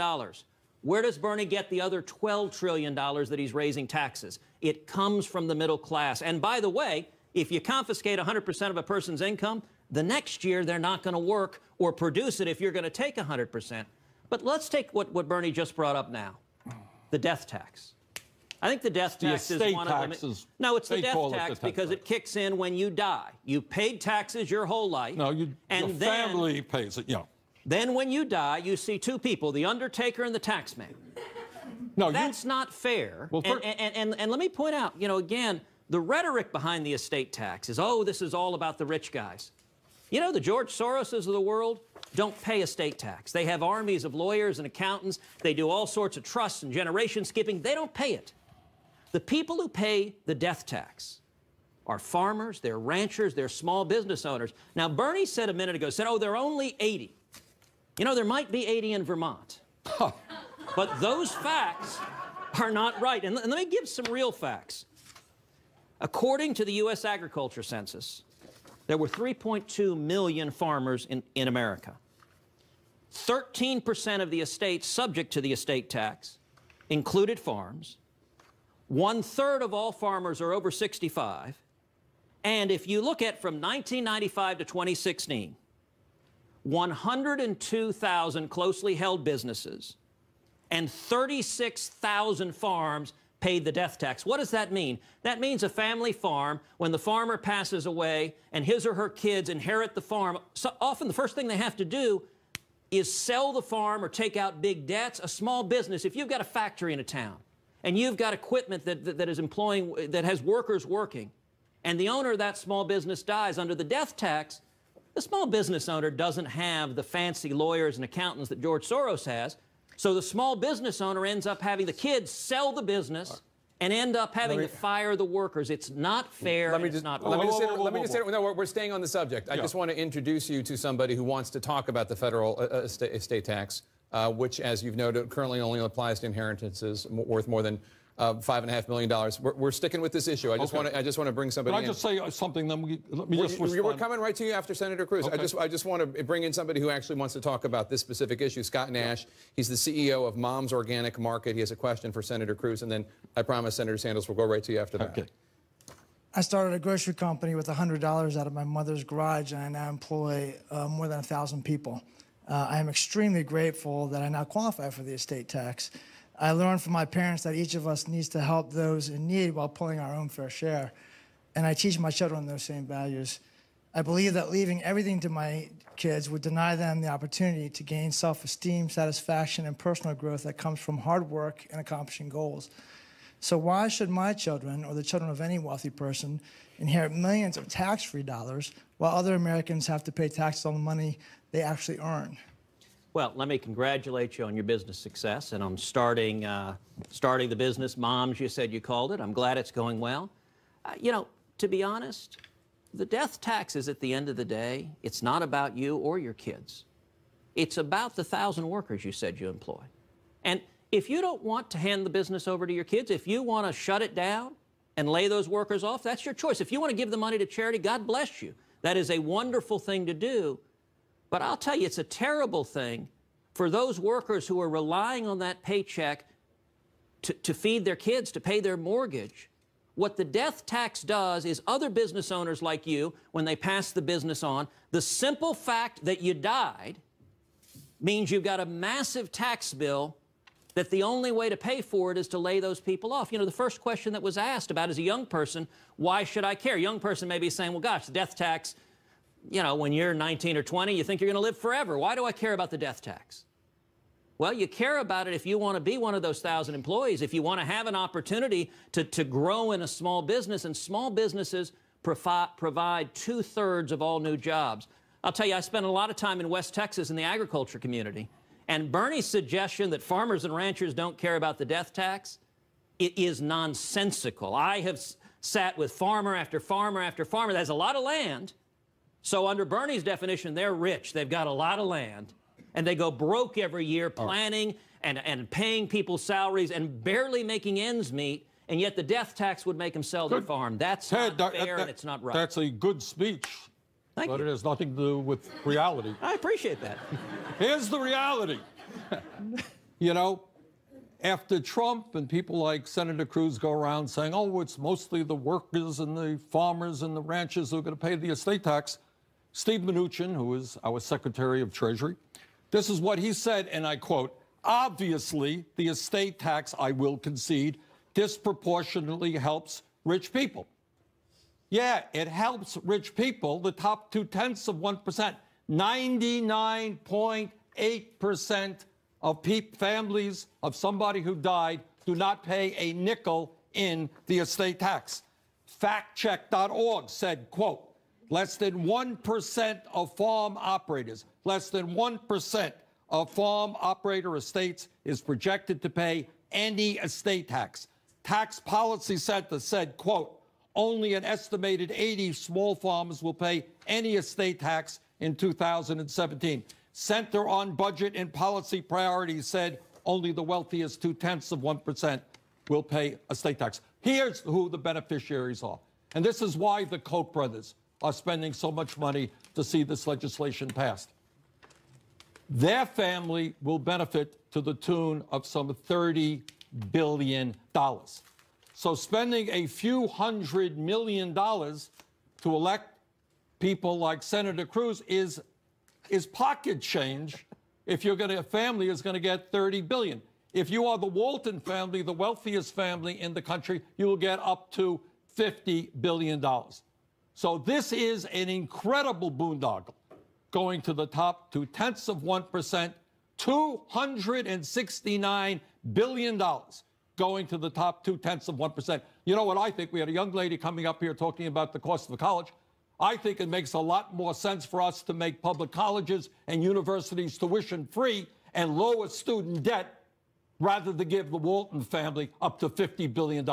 Where does Bernie get the other $12 trillion that he's raising taxes? It comes from the middle class. And by the way, if you confiscate 100% of a person's income, the next year they're not going to work or produce it if you're going to take 100%. But let's take what Bernie just brought up now, the death tax. I think the death tax is one of them. No, it's the death tax because it kicks in when you die. You paid taxes your whole life. No, your family pays it, yeah. Then when you die, you see two people, the undertaker and the tax man. No, that's not fair. Well, and let me point out, you know, again, the rhetoric behind the estate tax is, oh, this is all about the rich guys. You know, the George Soroses of the world don't pay estate tax. They have armies of lawyers and accountants. They do all sorts of trusts and generation skipping. They don't pay it. The people who pay the death tax are farmers, they're ranchers, they're small business owners. Now, Bernie said a minute ago, oh, there are only 80. You know, there might be 80 in Vermont. But those facts are not right. And let me give some real facts. According to the U.S. Agriculture Census, there were 3.2 million farmers in America. 13% of the estates subject to the estate tax included farms. 1/3 of all farmers are over 65. And if you look at from 1995 to 2016, 102,000 closely held businesses and 36,000 farms paid the death tax. What does that mean? That means a family farm, when the farmer passes away and his or her kids inherit the farm, so often the first thing they have to do is sell the farm or take out big debts. A small business, if you've got a factory in a town and you've got equipment that is employing, that has workers working, and the owner of that small business dies under the death tax, the small business owner doesn't have the fancy lawyers and accountants that George Soros has. So the small business owner ends up having the kids sell the business and end up having to fire the workers. It's not fair. Let me just say, no, we're staying on the subject. I just want to introduce you to somebody who wants to talk about the federal estate tax, which, as you've noted, currently only applies to inheritances worth more than $5.5 million. We're sticking with this issue. I just want to bring somebody in. Can I just say something? Then let me just respond. We're coming right to you after Senator Cruz. Okay. I just want to bring in somebody who actually wants to talk about this specific issue. Scott Nash. He's the CEO of Mom's Organic Market. He has a question for Senator Cruz, and then I promise Senator Sanders will go right to you after that. Okay. I started a grocery company with $100 out of my mother's garage, and I now employ more than 1,000 people. I am extremely grateful that I now qualify for the estate tax. I learned from my parents that each of us needs to help those in need while pulling our own fair share. And I teach my children those same values. I believe that leaving everything to my kids would deny them the opportunity to gain self-esteem, satisfaction, and personal growth that comes from hard work and accomplishing goals. So why should my children, or the children of any wealthy person, inherit millions of tax-free dollars while other Americans have to pay taxes on the money they actually earn? Well, let me congratulate you on your business success, and I'm starting the business, Moms, you said you called it. I'm glad it's going well. You know, to be honest, the death tax is, at the end of the day, it's not about you or your kids. It's about the 1,000 workers you said you employ. And if you don't want to hand the business over to your kids, if you want to shut it down and lay those workers off, that's your choice. If you want to give the money to charity, God bless you. That is a wonderful thing to do. But I'll tell you, it's a terrible thing for those workers who are relying on that paycheck to feed their kids, to pay their mortgage. What the death tax does is other business owners like you, when they pass the business on, the simple fact that you died means you've got a massive tax bill that the only way to pay for it is to lay those people off. You know, the first question that was asked about as a young person, why should I care? A young person may be saying, well, gosh, the death tax, you know, when you're 19 or 20, you think you're going to live forever. Why do I care about the death tax? Well, you care about it if you want to be one of those 1,000 employees, if you want to have an opportunity to grow in a small business, and small businesses provide 2/3 of all new jobs. I'll tell you, I spent a lot of time in West Texas in the agriculture community, and Bernie's suggestion that farmers and ranchers don't care about the death tax, it is nonsensical. I have sat with farmer after farmer after farmer that has a lot of land. So under Bernie's definition, they're rich. They've got a lot of land. And they go broke every year planning and paying people's salaries and barely making ends meet, and yet the death tax would make them sell their farm. That's not fair, and it's not right. That's a good speech, but it has nothing to do with reality. I appreciate that. Here's the reality. You know, after Trump and people like Senator Cruz go around saying, oh, it's mostly the workers and the farmers and the ranchers who are going to pay the estate tax, Steve Mnuchin, who is our Secretary of Treasury, this is what he said, and I quote, obviously, the estate tax, I will concede, disproportionately helps rich people. Yeah, it helps rich people, the top 0.2%. 99.8% of families of somebody who died do not pay a nickel in the estate tax. Factcheck.org said, quote, less than 1% of farm operators, less than 1% of farm operator estates is projected to pay any estate tax. Tax Policy Center said, quote, only an estimated 80 small farmers will pay any estate tax in 2017. Center on Budget and Policy Priorities said only the wealthiest 0.2% will pay estate tax. Here's who the beneficiaries are. And this is why the Koch brothers are spending so much money to see this legislation passed. Their family will benefit to the tune of some $30 billion. So spending a few $100 million to elect people like Senator Cruz is pocket change if you're going to, a family is going to get $30 billion. If you are the Walton family, the wealthiest family in the country, you will get up to $50 billion. So this is an incredible boondoggle going to the top 0.2%, $269 billion going to the top 0.2%. You know what I think? We had a young lady coming up here talking about the cost of college. I think it makes a lot more sense for us to make public colleges and universities tuition free and lower student debt rather than give the Walton family up to $50 billion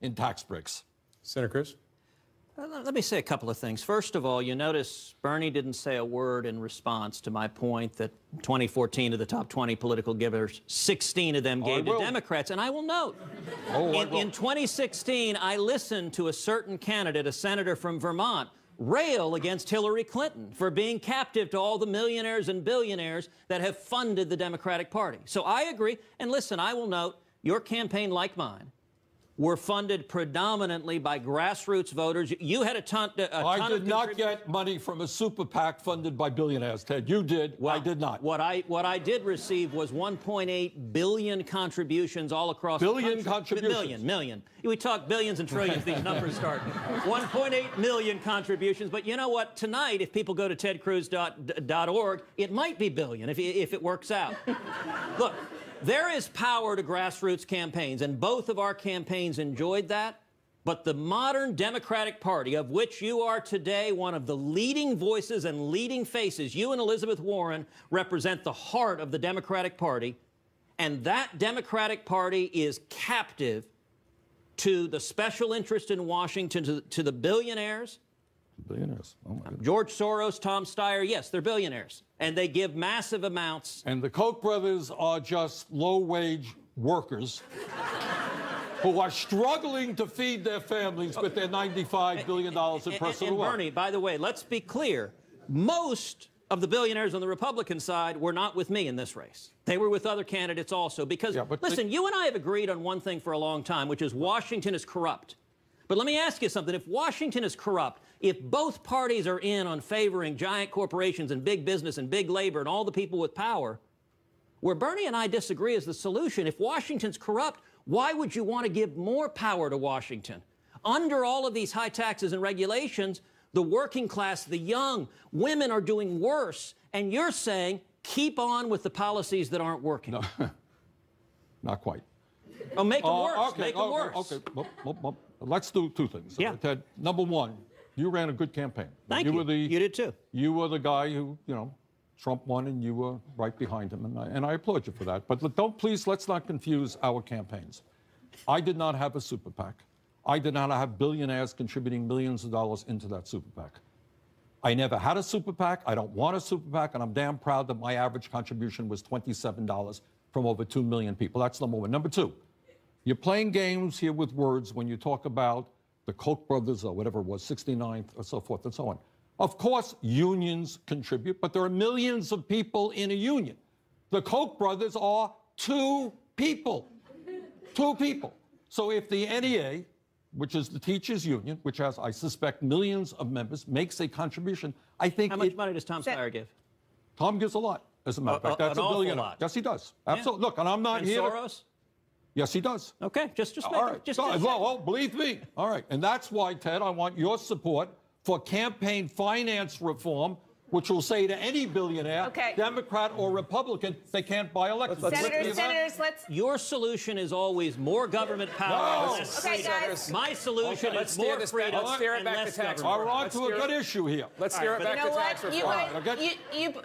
in tax breaks. Senator Cruz? Let me say a couple of things. First of all, you notice Bernie didn't say a word in response to my point that 2014 of the top 20 political givers, 16 of them gave to Democrats. And I will note, in 2016, I listened to a certain candidate, a senator from Vermont, rail against Hillary Clinton for being captive to all the millionaires and billionaires that have funded the Democratic Party. So I agree. And listen, I will note, your campaign, like mine, were funded predominantly by grassroots voters. You had a ton I did not get money from a super PAC funded by billionaires, Ted. You did. Well, I did not. What I did receive was 1.8 billion contributions all across the country. Contributions? Million. We talk billions and trillions, these numbers start. 1.8 million contributions. But you know what? Tonight, if people go to tedcruz.org, it might be billion if it works out. Look. There is power to grassroots campaigns, and both of our campaigns enjoyed that. But the modern Democratic Party, of which you are today one of the leading voices and leading faces, you and Elizabeth Warren represent the heart of the Democratic Party, and that Democratic Party is captive to the special interest in Washington, to the billionaires. Billionaires. Oh my goodness. George Soros, Tom Steyer, yes, they're billionaires. And they give massive amounts. And the Koch brothers are just low-wage workers who are struggling to feed their families with their $95 billion in personal wealth. Bernie, by the way, let's be clear. Most of the billionaires on the Republican side were not with me in this race. They were with other candidates also. Because, listen, you and I have agreed on one thing for a long time, which is Washington is corrupt. But let me ask you something. If Washington is corrupt, if both parties are in on favoring giant corporations and big business and big labor and all the people with power, where Bernie and I disagree is the solution. If Washington's corrupt, why would you want to give more power to Washington? Under all of these high taxes and regulations, the working class, the young, women are doing worse. And you're saying, keep on with the policies that aren't working? No, not quite. Oh, make them worse. Okay, make them worse. Okay, well, let's do two things. Yeah. Ted, number one, you ran a good campaign. Thank you. You did too. You were the guy who, Trump won, and you were right behind him, and I applaud you for that. But let's not confuse our campaigns. I did not have a super PAC. I did not have billionaires contributing millions of dollars into that super PAC. I never had a super PAC. I don't want a super PAC, and I'm damn proud that my average contribution was $27 from over 2 million people. That's number one. Number two, you're playing games here with words when you talk about the Koch brothers or whatever it was, 69th or so forth and so on. Of course, unions contribute, but there are millions of people in a union. The Koch brothers are 2 people. 2 people. So if the NEA, which is the teachers' union, which has, I suspect, millions of members, makes a contribution, I think... How much money does Tom Steyer give? Tom gives a lot, as a matter of fact. That's an $1 billion. awful lot. Yes, he does. Absolutely. Yeah. Look, and I'm not and here... Soros? Yes, he does. Okay, just make all right. it... Just, well, believe me. All right. And that's why, Ted, I want your support for campaign finance reform, which will say to any billionaire, Democrat or Republican, they can't buy elections. Senators, let's... Your solution is always more government power. No. Less okay, guys. My solution is more freedom and less government. We're on to a good issue here. Let's steer it back to tax reform.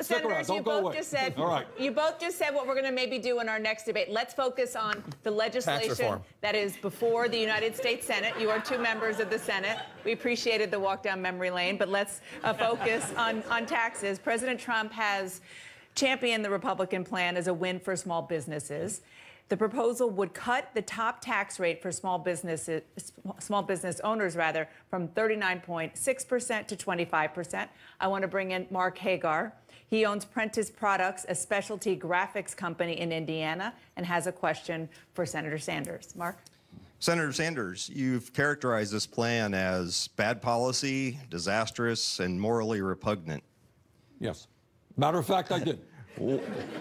Senators, you both just said you both just said what we're going to maybe do in our next debate. Let's focus on the legislation that is before the United States Senate. You are 2 members of the Senate. We appreciated the walk down memory lane, but let's focus on taxes. President Trump has championed the Republican plan as a win for small businesses. The proposal would cut the top tax rate for small business owners, from 39.6% to 25%. I want to bring in Mark Hagar. He owns Prentice Products, a specialty graphics company in Indiana, and has a question for Senator Sanders. Mark? Senator Sanders, you've characterized this plan as bad policy, disastrous, and morally repugnant. Yes. Matter of fact, I did.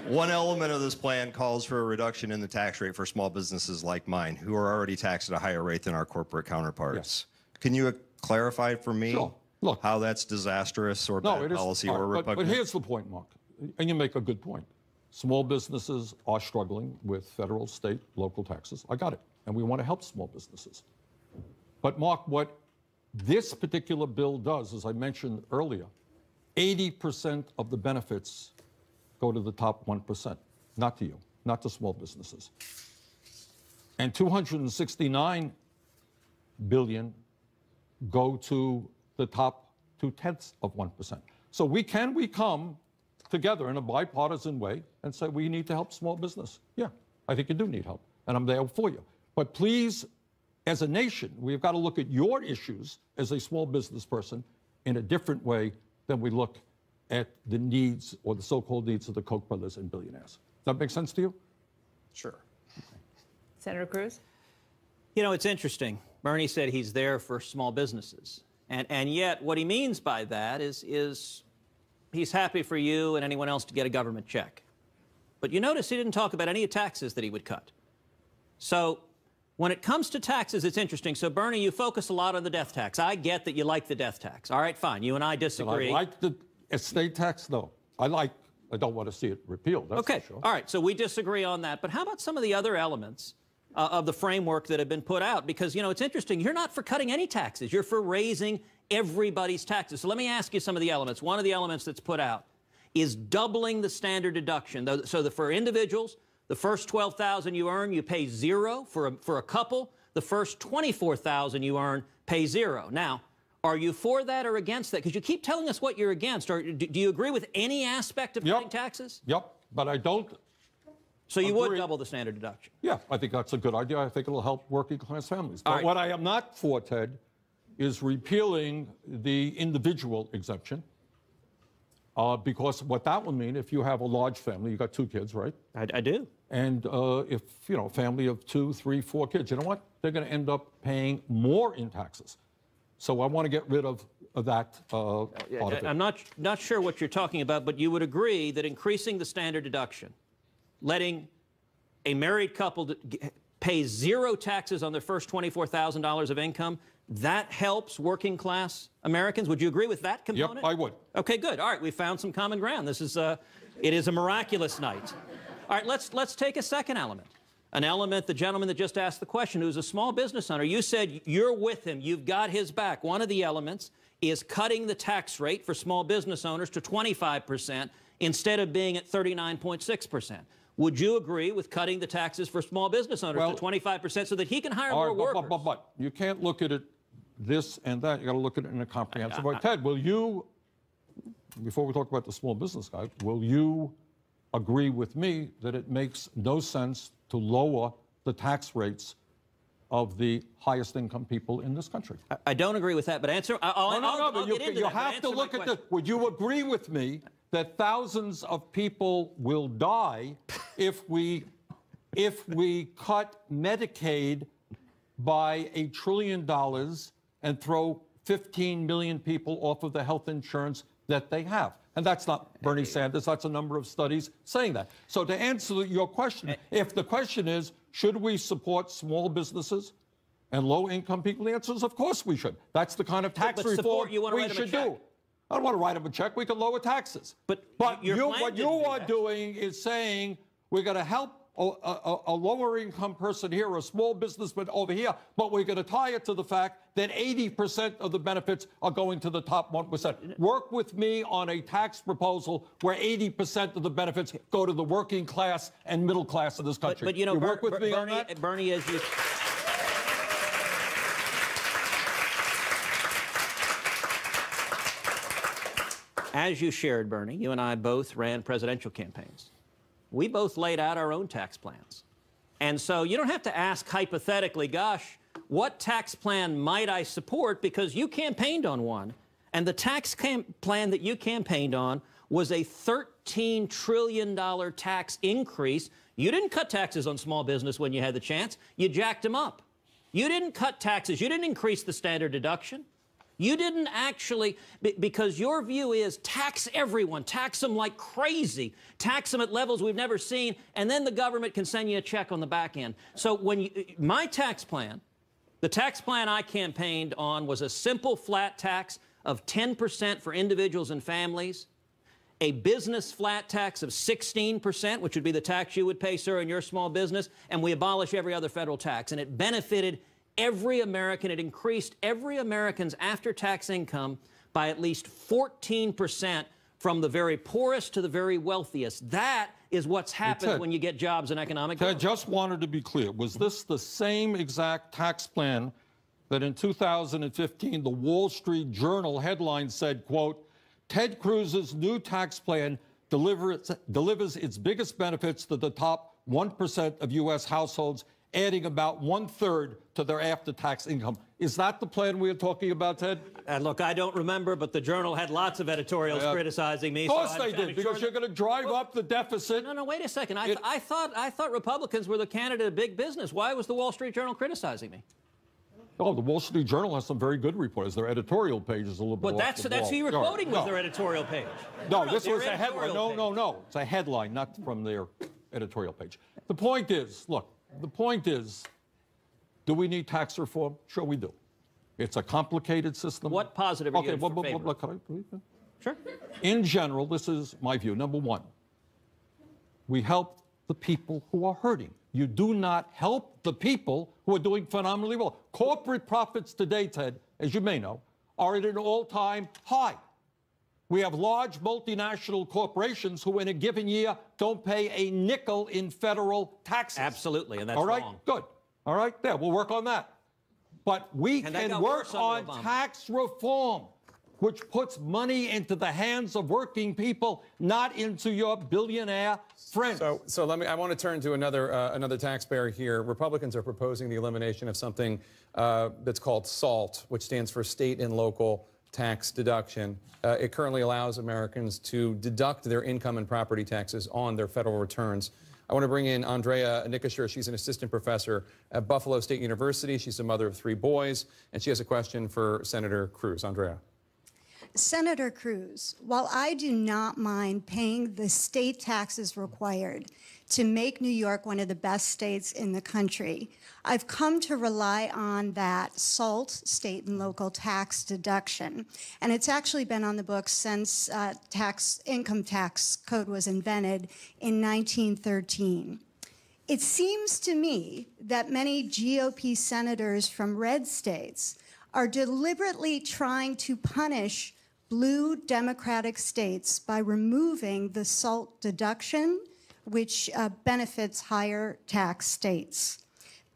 One element of this plan calls for a reduction in the tax rate for small businesses like mine, who are already taxed at a higher rate than our corporate counterparts. Yes. Can you clarify for me Look, how that's disastrous or bad policy or repugnant? But here's the point, Mark, and you make a good point. Small businesses are struggling with federal, state, local taxes. I got it. And we want to help small businesses. But, Mark, what this particular bill does, as I mentioned earlier, 80% of the benefits go to the top 1%, not to you, not to small businesses. And $269 billion go to the top 0.2%. So we come together in a bipartisan way and say we need to help small business. Yeah, I think you do need help, and I'm there for you. But please, as a nation, we've got to look at your issues as a small business person in a different way than we look at the needs or the so-called needs of the Koch brothers and billionaires. Does that make sense to you? Sure. Senator Cruz? You know, it's interesting. Bernie said he's there for small businesses. And yet what he means by that is he's happy for you and anyone else to get a government check. But you notice he didn't talk about any taxes that he would cut. So when it comes to taxes, it's interesting. So, Bernie, you focus a lot on the death tax. I get that you like the death tax. All right, fine. You and I disagree. I like the estate tax, though. I don't want to see it repealed, that's okay. for sure. All right, so we disagree on that. But how about some of the other elements of the framework that have been put out? Because, you know, it's interesting. You're not for cutting any taxes. You're for raising everybody's taxes. So let me ask you some of the elements. One of the elements that's put out is doubling the standard deduction. So that for individuals, the first $12,000 you earn, you pay zero. For a couple, the first $24,000 you earn, pay zero. Now, are you for that or against that? Because you keep telling us what you're against. Or do you agree with any aspect of cutting taxes? Yep, but I don't. So you would double the standard deduction? Yeah, I think that's a good idea. I think it'll help working class families. But what I am not for, Ted, is repealing the individual exemption. Because what that will mean, if you have a large family, you got 2 kids, right? I do. And if, you know, a family of 2, 3, 4 kids, you know what? They're going to end up paying more in taxes. So I want to get rid of that part of it. I'm not sure what you're talking about, but you would agree that increasing the standard deduction, letting a married couple pay zero taxes on their first $24,000 of income, that helps working class Americans? Would you agree with that component? Yep, I would. Okay, good. All right, we found some common ground. This is It is a miraculous night. All right, let's take a second element. An element, the gentleman that just asked the question, who's a small business owner, you said you're with him, you've got his back. One of the elements is cutting the tax rate for small business owners to 25% instead of being at 39.6%. Would you agree with cutting the taxes for small business owners to 25% so that he can hire more workers? But you can't look at it this and that. You got to look at it in a comprehensive way. Ted, will you, before we talk about the small business guy, will you agree with me that it makes no sense to lower the tax rates of the highest income people in this country? I don't agree with that, but answer. You have to look at this. Would you agree with me that thousands of people will die if we cut Medicaid by $1 trillion and throw 15 million people off of the health insurance that they have? And that's not Bernie Sanders. That's a number of studies saying that. So to answer your question, if the question is, should we support small businesses and low-income people, the answer is, of course we should. That's the kind of tax reform we should do. I don't want to write them a check. We can lower taxes. But what you are doing is saying we're going to help a lower-income person here, a small businessman over here, but we're going to tie it to the fact that 80% of the benefits are going to the top 1%. Work with me on a tax proposal where 80% of the benefits go to the working class and middle class of this country. But you know, work with me on that? Bernie, as you... As you shared, Bernie, you and I both ran presidential campaigns. We both laid out our own tax plans. And so you don't have to ask hypothetically, gosh, what tax plan might I support, because you campaigned on one. And the tax plan that you campaigned on was a $13 trillion tax increase. You didn't cut taxes on small business when you had the chance. You jacked them up. You didn't cut taxes. You didn't increase the standard deduction. You didn't actually, because your view is tax everyone, tax them like crazy, tax them at levels we've never seen, and then the government can send you a check on the back end. So when my tax plan, the tax plan I campaigned on was a simple flat tax of 10% for individuals and families, a business flat tax of 16%, which would be the tax you would pay, sir, in your small business, and we abolish every other federal tax. And it benefited every American. It increased every American's after-tax income by at least 14%, from the very poorest to the very wealthiest. That is what's happened when you get jobs and economic growth. I just wanted to be clear. Was this the same exact tax plan that in 2015 the Wall Street Journal headline said, quote, Ted Cruz's new tax plan delivers its biggest benefits to the top 1% of U.S. households, adding about 1/3 to their after-tax income. Is that the plan we are talking about, Ted? Look, I don't remember, but the Journal had lots of editorials criticizing me. Of course they did, because you're going to drive up the deficit. No, wait a second. I thought Republicans were the candidate of big business. Why was the Wall Street Journal criticizing me? Oh, the Wall Street Journal has some very good reporters. Their editorial page is a little bit off the that's wall. who you were quoting was their editorial page. No, this was a headline. No. It's a headline, not from their editorial page. The point is, look, the point is, do we need tax reform? Sure we do. It's a complicated system. What positive are you in favor? Can I please? Sure. In general, this is my view. Number one, we help the people who are hurting. You do not help the people who are doing phenomenally well. Corporate profits today, Ted, as you may know, are at an all-time high. We have large multinational corporations who in a given year don't pay a nickel in federal taxes. Absolutely, and that's all right? wrong. Good. All right, there, we'll work on that. But we can work on tax reform, which puts money into the hands of working people, not into your billionaire friends. So I want to turn to another taxpayer here. Republicans are proposing the elimination of something that's called SALT, which stands for State and Local Tax Deduction. It currently allows Americans to deduct their income and property taxes on their federal returns. I want to bring in Andrea Nicosher. She's an assistant professor at Buffalo State University. She's the mother of 3 boys, and she has a question for Senator Cruz. Andrea. Senator Cruz, while I do not mind paying the state taxes required to make New York one of the best states in the country, I've come to rely on that SALT, state and local tax deduction. And it's actually been on the books since income tax code was invented in 1913. It seems to me that many GOP senators from red states are deliberately trying to punish blue Democratic states by removing the SALT deduction, which benefits higher tax states.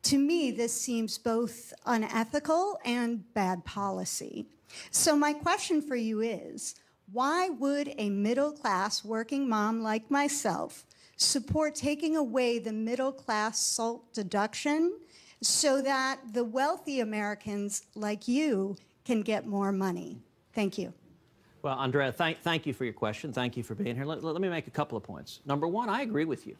To me, this seems both unethical and bad policy. So my question for you is, why would a middle-class working mom like myself support taking away the middle-class SALT deduction so that the wealthy Americans like you can get more money? Thank you. Well, Andrea, thank you for your question. Thank you for being here. Let me make a couple of points. Number one, I agree with you.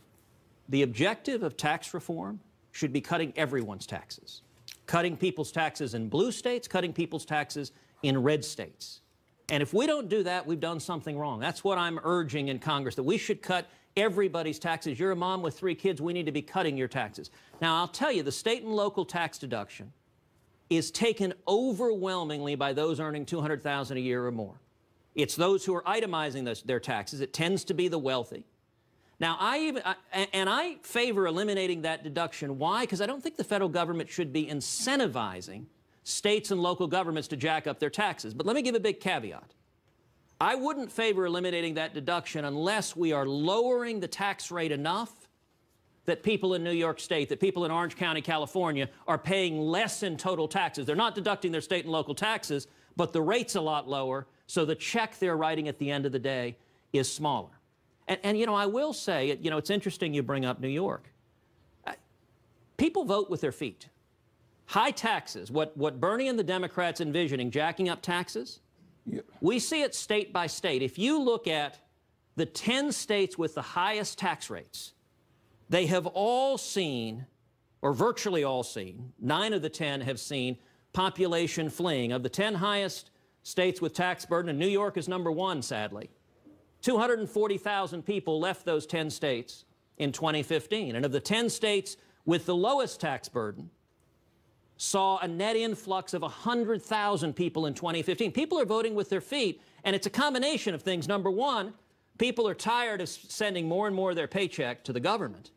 The objective of tax reform should be cutting everyone's taxes. Cutting people's taxes in blue states, cutting people's taxes in red states. And if we don't do that, we've done something wrong. That's what I'm urging in Congress, that we should cut everybody's taxes. You're a mom with 3 kids, we need to be cutting your taxes. Now, I'll tell you, the state and local tax deduction is taken overwhelmingly by those earning $200,000 a year or more. It's those who are itemizing their taxes. It tends to be the wealthy. Now, I favor eliminating that deduction. Why? Because I don't think the federal government should be incentivizing states and local governments to jack up their taxes. But let me give a big caveat. I wouldn't favor eliminating that deduction unless we are lowering the tax rate enough that people in New York State, that people in Orange County, California, are paying less in total taxes. They're not deducting their state and local taxes, but the rate's a lot lower, so the check they're writing at the end of the day is smaller. And you know, I will say, you know, it's interesting you bring up New York. People vote with their feet. High taxes, what Bernie and the Democrats envisioning, jacking up taxes, we see it state by state. If you look at the 10 states with the highest tax rates, they have all seen, or virtually all seen, 9 of the 10 have seen population fleeing. Of the 10 highest states with tax burden, and New York is number 1, sadly, 240,000 people left those 10 states in 2015. And of the 10 states with the lowest tax burden, saw a net influx of 100,000 people in 2015. People are voting with their feet, and it's a combination of things. Number one, people are tired of sending more and more of their paycheck to the government.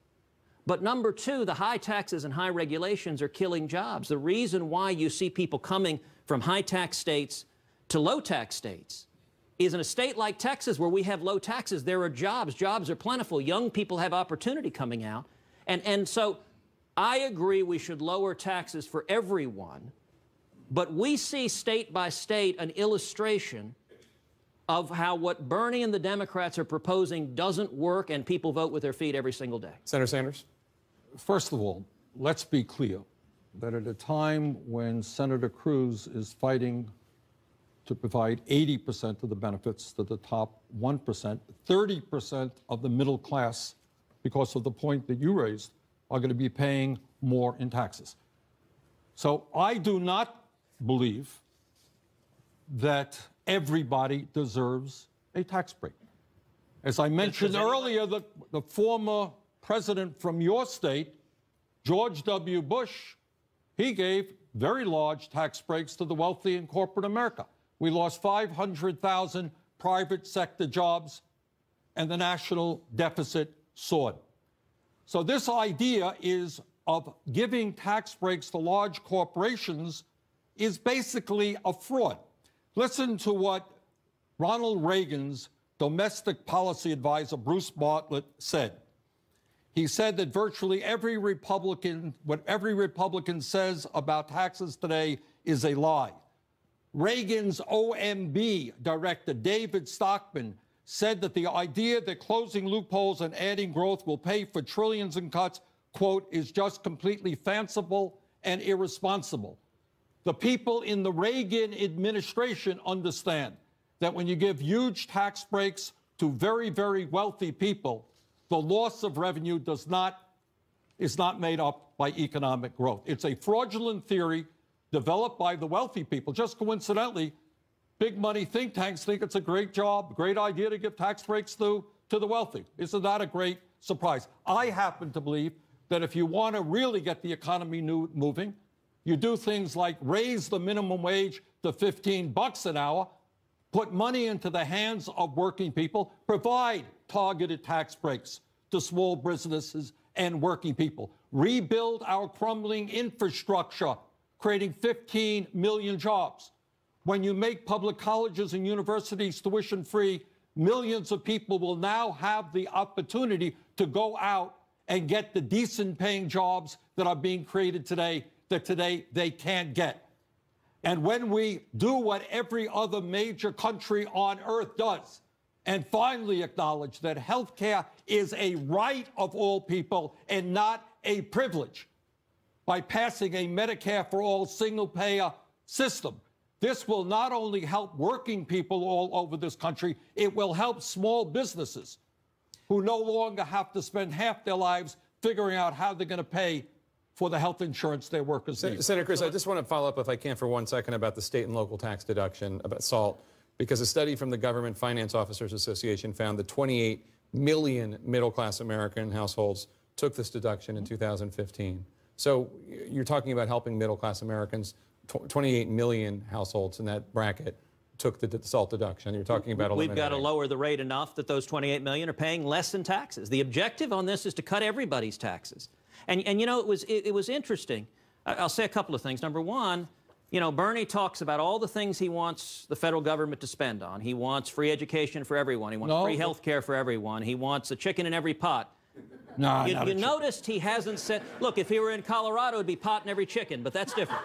But number two, the high taxes and high regulations are killing jobs. The reason why you see people coming from high-tax states to low-tax states is in a state like Texas where we have low taxes, there are jobs. Jobs are plentiful. Young people have opportunity coming out. And so I agree we should lower taxes for everyone, but we see state by state an illustration of how what Bernie and the Democrats are proposing doesn't work, and people vote with their feet every single day. Senator Sanders? First of all, let's be clear that at a time when Senator Cruz is fighting to provide 80% of the benefits to the top 1%, 30% of the middle class, because of the point that you raised, are going to be paying more in taxes. So I do not believe that everybody deserves a tax break. As I mentioned earlier, the former president from your state, George W. Bush, he gave very large tax breaks to the wealthy in corporate America. We lost 500,000 private sector jobs, and the national deficit soared. So this idea is of giving tax breaks to large corporations is basically a fraud. Listen to what Ronald Reagan's domestic policy advisor, Bruce Bartlett, said. He said that virtually every Republican, what every Republican says about taxes today is a lie. Reagan's OMB director, David Stockman, said that the idea that closing loopholes and adding growth will pay for trillions in cuts, quote, is just completely fanciful and irresponsible. The people in the Reagan administration understand that when you give huge tax breaks to very, very wealthy people, the loss of revenue is not made up by economic growth. It's a fraudulent theory developed by the wealthy people. Just coincidentally, big money think tanks think it's a great job, great idea to give tax breaks to the wealthy. Isn't that a great surprise? I happen to believe that if you want to really get the economy moving, you do things like raise the minimum wage to $15 an hour, put money into the hands of working people, provide targeted tax breaks to small businesses and working people, rebuild our crumbling infrastructure, creating 15 million jobs. When you make public colleges and universities tuition-free, millions of people will now have the opportunity to go out and get the decent-paying jobs that are being created today that today they can't get. And when we do what every other major country on earth does, and finally acknowledge that health care is a right of all people and not a privilege, by passing a Medicare for all single-payer system, this will not only help working people all over this country, it will help small businesses who no longer have to spend half their lives figuring out how they're going to pay for the health insurance their workers need. Senator Cruz, I just want to follow up, if I can, for 1 second about the state and local tax deduction, about SALT, because a study from the Government Finance Officers Association found that 28 million middle-class American households took this deduction in 2015. So you're talking about helping middle-class Americans. 28 million households in that bracket took the SALT deduction. You're talking about eliminating. We've got to lower the rate enough that those 28 million are paying less in taxes. The objective on this is to cut everybody's taxes. And you know, it was interesting. I'll say a couple of things. Number one, you know, Bernie talks about all the things he wants the federal government to spend on. He wants free education for everyone. He wants free health care for everyone. He wants a chicken in every pot. No, you noticed he hasn't said, look, if he were in Colorado, it'd be pot in every chicken, but that's different.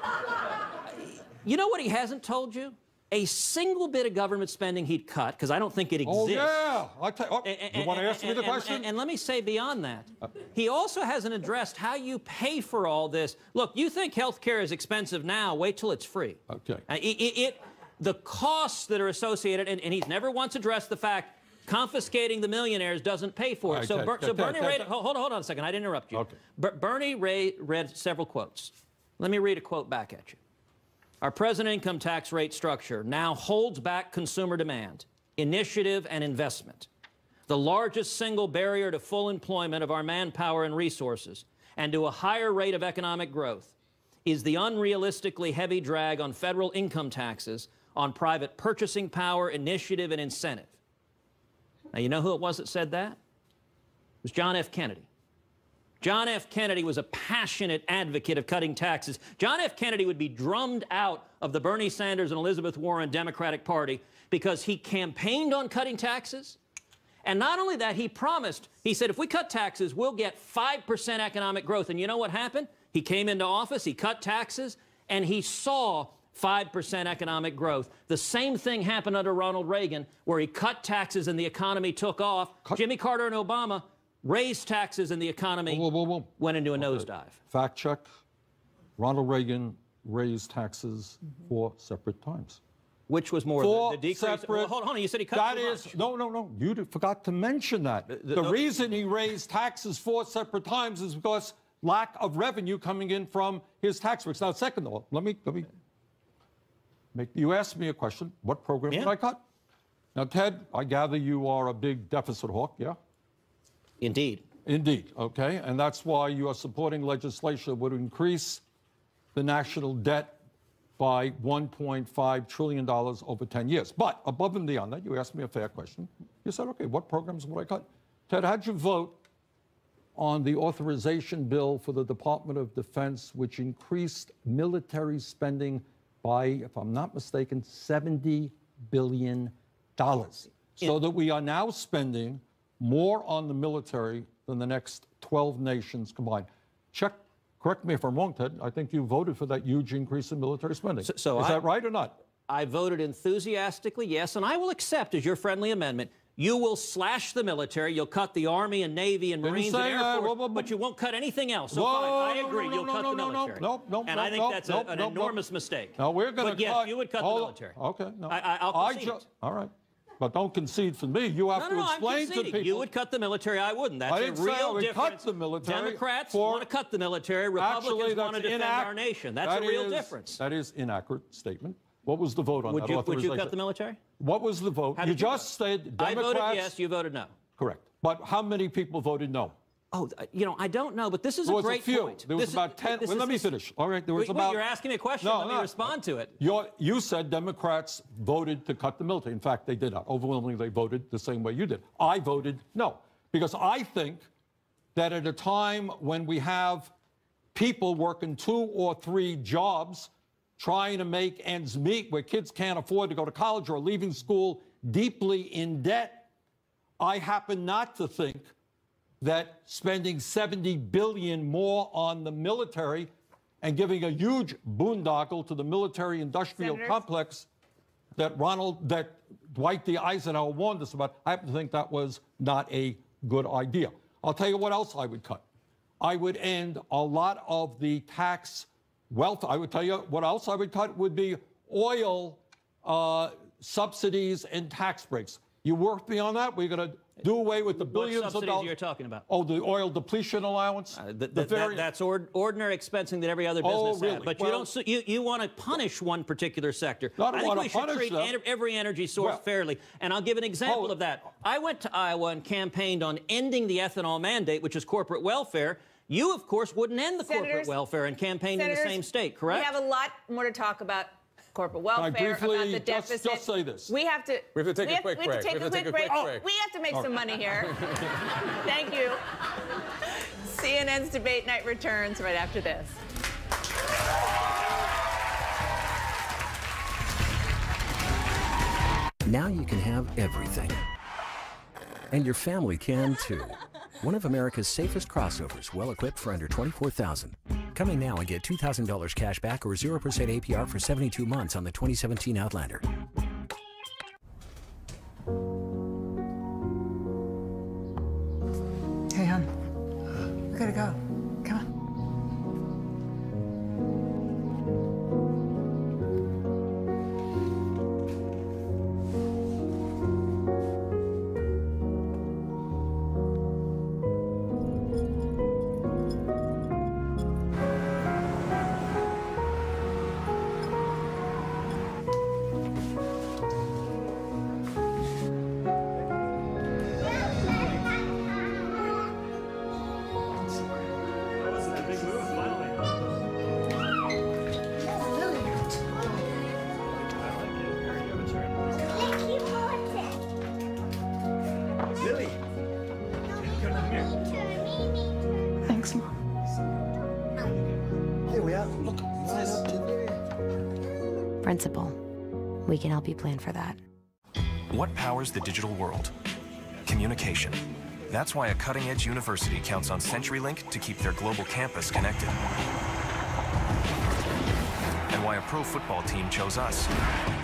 You know what he hasn't told you? A single bit of government spending he'd cut, because I don't think it exists. Oh, yeah. You want to ask me the question? And let me say beyond that, he also hasn't addressed how you pay for all this. Look, you think health care is expensive now, wait till it's free. Okay. The costs that are associated, and he's never once addressed the fact confiscating the millionaires doesn't pay for it. So Bernie read, hold on a second, I didn't interrupt you. Okay. Bernie read several quotes. Let me read a quote back at you. Our present income tax rate structure now holds back consumer demand, initiative, and investment. The largest single barrier to full employment of our manpower and resources and to a higher rate of economic growth is the unrealistically heavy drag on federal income taxes on private purchasing power, initiative, and incentive. Now, you know who it was that said that? It was John F. Kennedy. John F. Kennedy was a passionate advocate of cutting taxes. John F. Kennedy would be drummed out of the Bernie Sanders and Elizabeth Warren Democratic Party because he campaigned on cutting taxes. And not only that, he promised, he said, if we cut taxes, we'll get 5% economic growth. And you know what happened? He came into office, he cut taxes, and he saw 5% economic growth. The same thing happened under Ronald Reagan, where he cut taxes and the economy took off. Jimmy Carter and Obama raised taxes and the economy went into a nosedive. Fact check. Ronald Reagan raised taxes 4 separate times. Which was more? 4 the decrease? separate. Well, hold on, you said he cut that too is, much. No. You forgot to mention that. The reason he raised taxes 4 separate times is because lack of revenue coming in from his tax breaks. Now, second of all, let me you asked me a question. What program did I cut? Now, Ted, I gather you are a big deficit hawk, yeah? Indeed. Indeed, okay. And that's why you are supporting legislation that would increase the national debt by $1.5 trillion over 10 years. But above and beyond that, you asked me a fair question. You said, okay, what programs would I cut? Ted, how'd you vote on the authorization bill for the Department of Defense, which increased military spending by, if I'm not mistaken, $70 billion, so that we are now spending more on the military than the next 12 nations combined? Correct me if I'm wrong, Ted. I think you voted for that huge increase in military spending. Is that right or not? I voted enthusiastically, yes, and I will accept as your friendly amendment. You will slash the military. You'll cut the Army and Navy and Marines and Air Force, but you won't cut anything else. So fine, I agree. You'll cut the military. And I think that's an enormous mistake. No, we're going to But yes, you would cut the military. Okay. No. I'll concede. All right. But don't concede for me. You have to explain to people. You would cut the military. I wouldn't. That's a real difference. Cut the military. Democrats want to cut the military. Republicans want to defend our nation. That's a real difference. That is an inaccurate statement. What was the vote on that authorization? Would you cut the military? What was the vote? You just said Democrats. I voted yes, you voted no. Correct. But how many people voted no? Oh, you know, I don't know, but this is a great point. There was about 10. Well, let me finish. All right, there was about. You're asking me a question. Let me respond to it. You said Democrats voted to cut the military. In fact, they did not. Overwhelmingly, they voted the same way you did. I voted no, because I think that at a time when we have people working 2 or 3 jobs, trying to make ends meet, where kids can't afford to go to college or are leaving school deeply in debt, I happen not to think that spending $70 billion more on the military and giving a huge boondoggle to the military-industrial complex that Dwight D. Eisenhower warned us about, I happen to think that was not a good idea. I'll tell you what else I would cut. I would end a lot of the tax wealth. I would tell you what else I would cut would be oil subsidies and tax breaks. You work beyond that? We're going to do away with the billions of dollars. What subsidies you're talking about? Oh, the oil depletion allowance? That's ordinary expensing that every other business has. But you want to punish one particular sector. I think we should treat every energy source fairly. And I'll give an example of that. I went to Iowa and campaigned on ending the ethanol mandate, which is corporate welfare. You, of course, wouldn't end the corporate welfare and campaigned in the same state, correct? We have a lot more to talk about. Corporate welfare, about the deficit. Just say this. We have to take a quick break. We have to take a quick break. We have to make some money here. Thank you. CNN's Debate Night returns right after this. Now you can have everything. And your family can too. One of America's safest crossovers, well equipped for under $24,000. Coming now and get $2,000 cash back or 0% APR for 72 months on the 2017 Outlander. Hey, hon. We gotta go. Come on. Thanks, Mom. Here we are. Look, Principal, we can help you plan for that. What powers the digital world? Communication. That's why a cutting-edge university counts on CenturyLink to keep their global campus connected. And why a pro football team chose us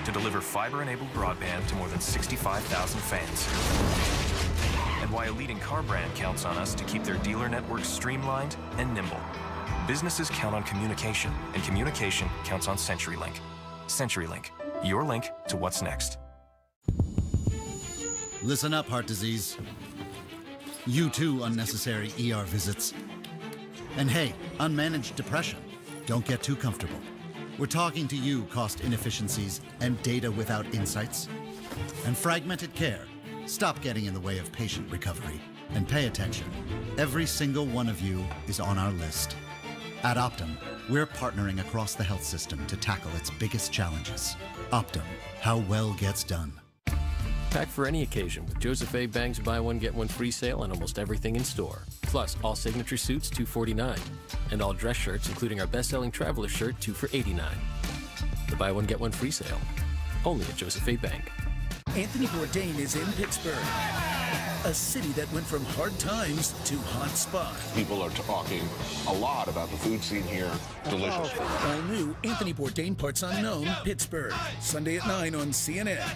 to deliver fiber-enabled broadband to more than 65,000 fans. And why a leading car brand counts on us to keep their dealer networks streamlined and nimble. Businesses count on communication, and communication counts on CenturyLink. CenturyLink, your link to what's next. Listen up, heart disease. You too, unnecessary ER visits. And hey, unmanaged depression. Don't get too comfortable. We're talking to you, cost inefficiencies and data without insights. And fragmented care. Stop getting in the way of patient recovery. And pay attention. Every single one of you is on our list. At Optum, we're partnering across the health system to tackle its biggest challenges. Optum, how well gets done. Pack for any occasion with Joseph A. Bang's buy one get one free sale on almost everything in store. Plus, all signature suits $249, and all dress shirts, including our best-selling traveler shirt, $2 for $89. The buy one get one free sale, only at Joseph A. Bang. Anthony Bourdain is in Pittsburgh, a city that went from hard times to hot spot. People are talking a lot about the food scene here. Delicious. All new Anthony Bourdain Parts Unknown, Pittsburgh, Sunday at 9 on CNN.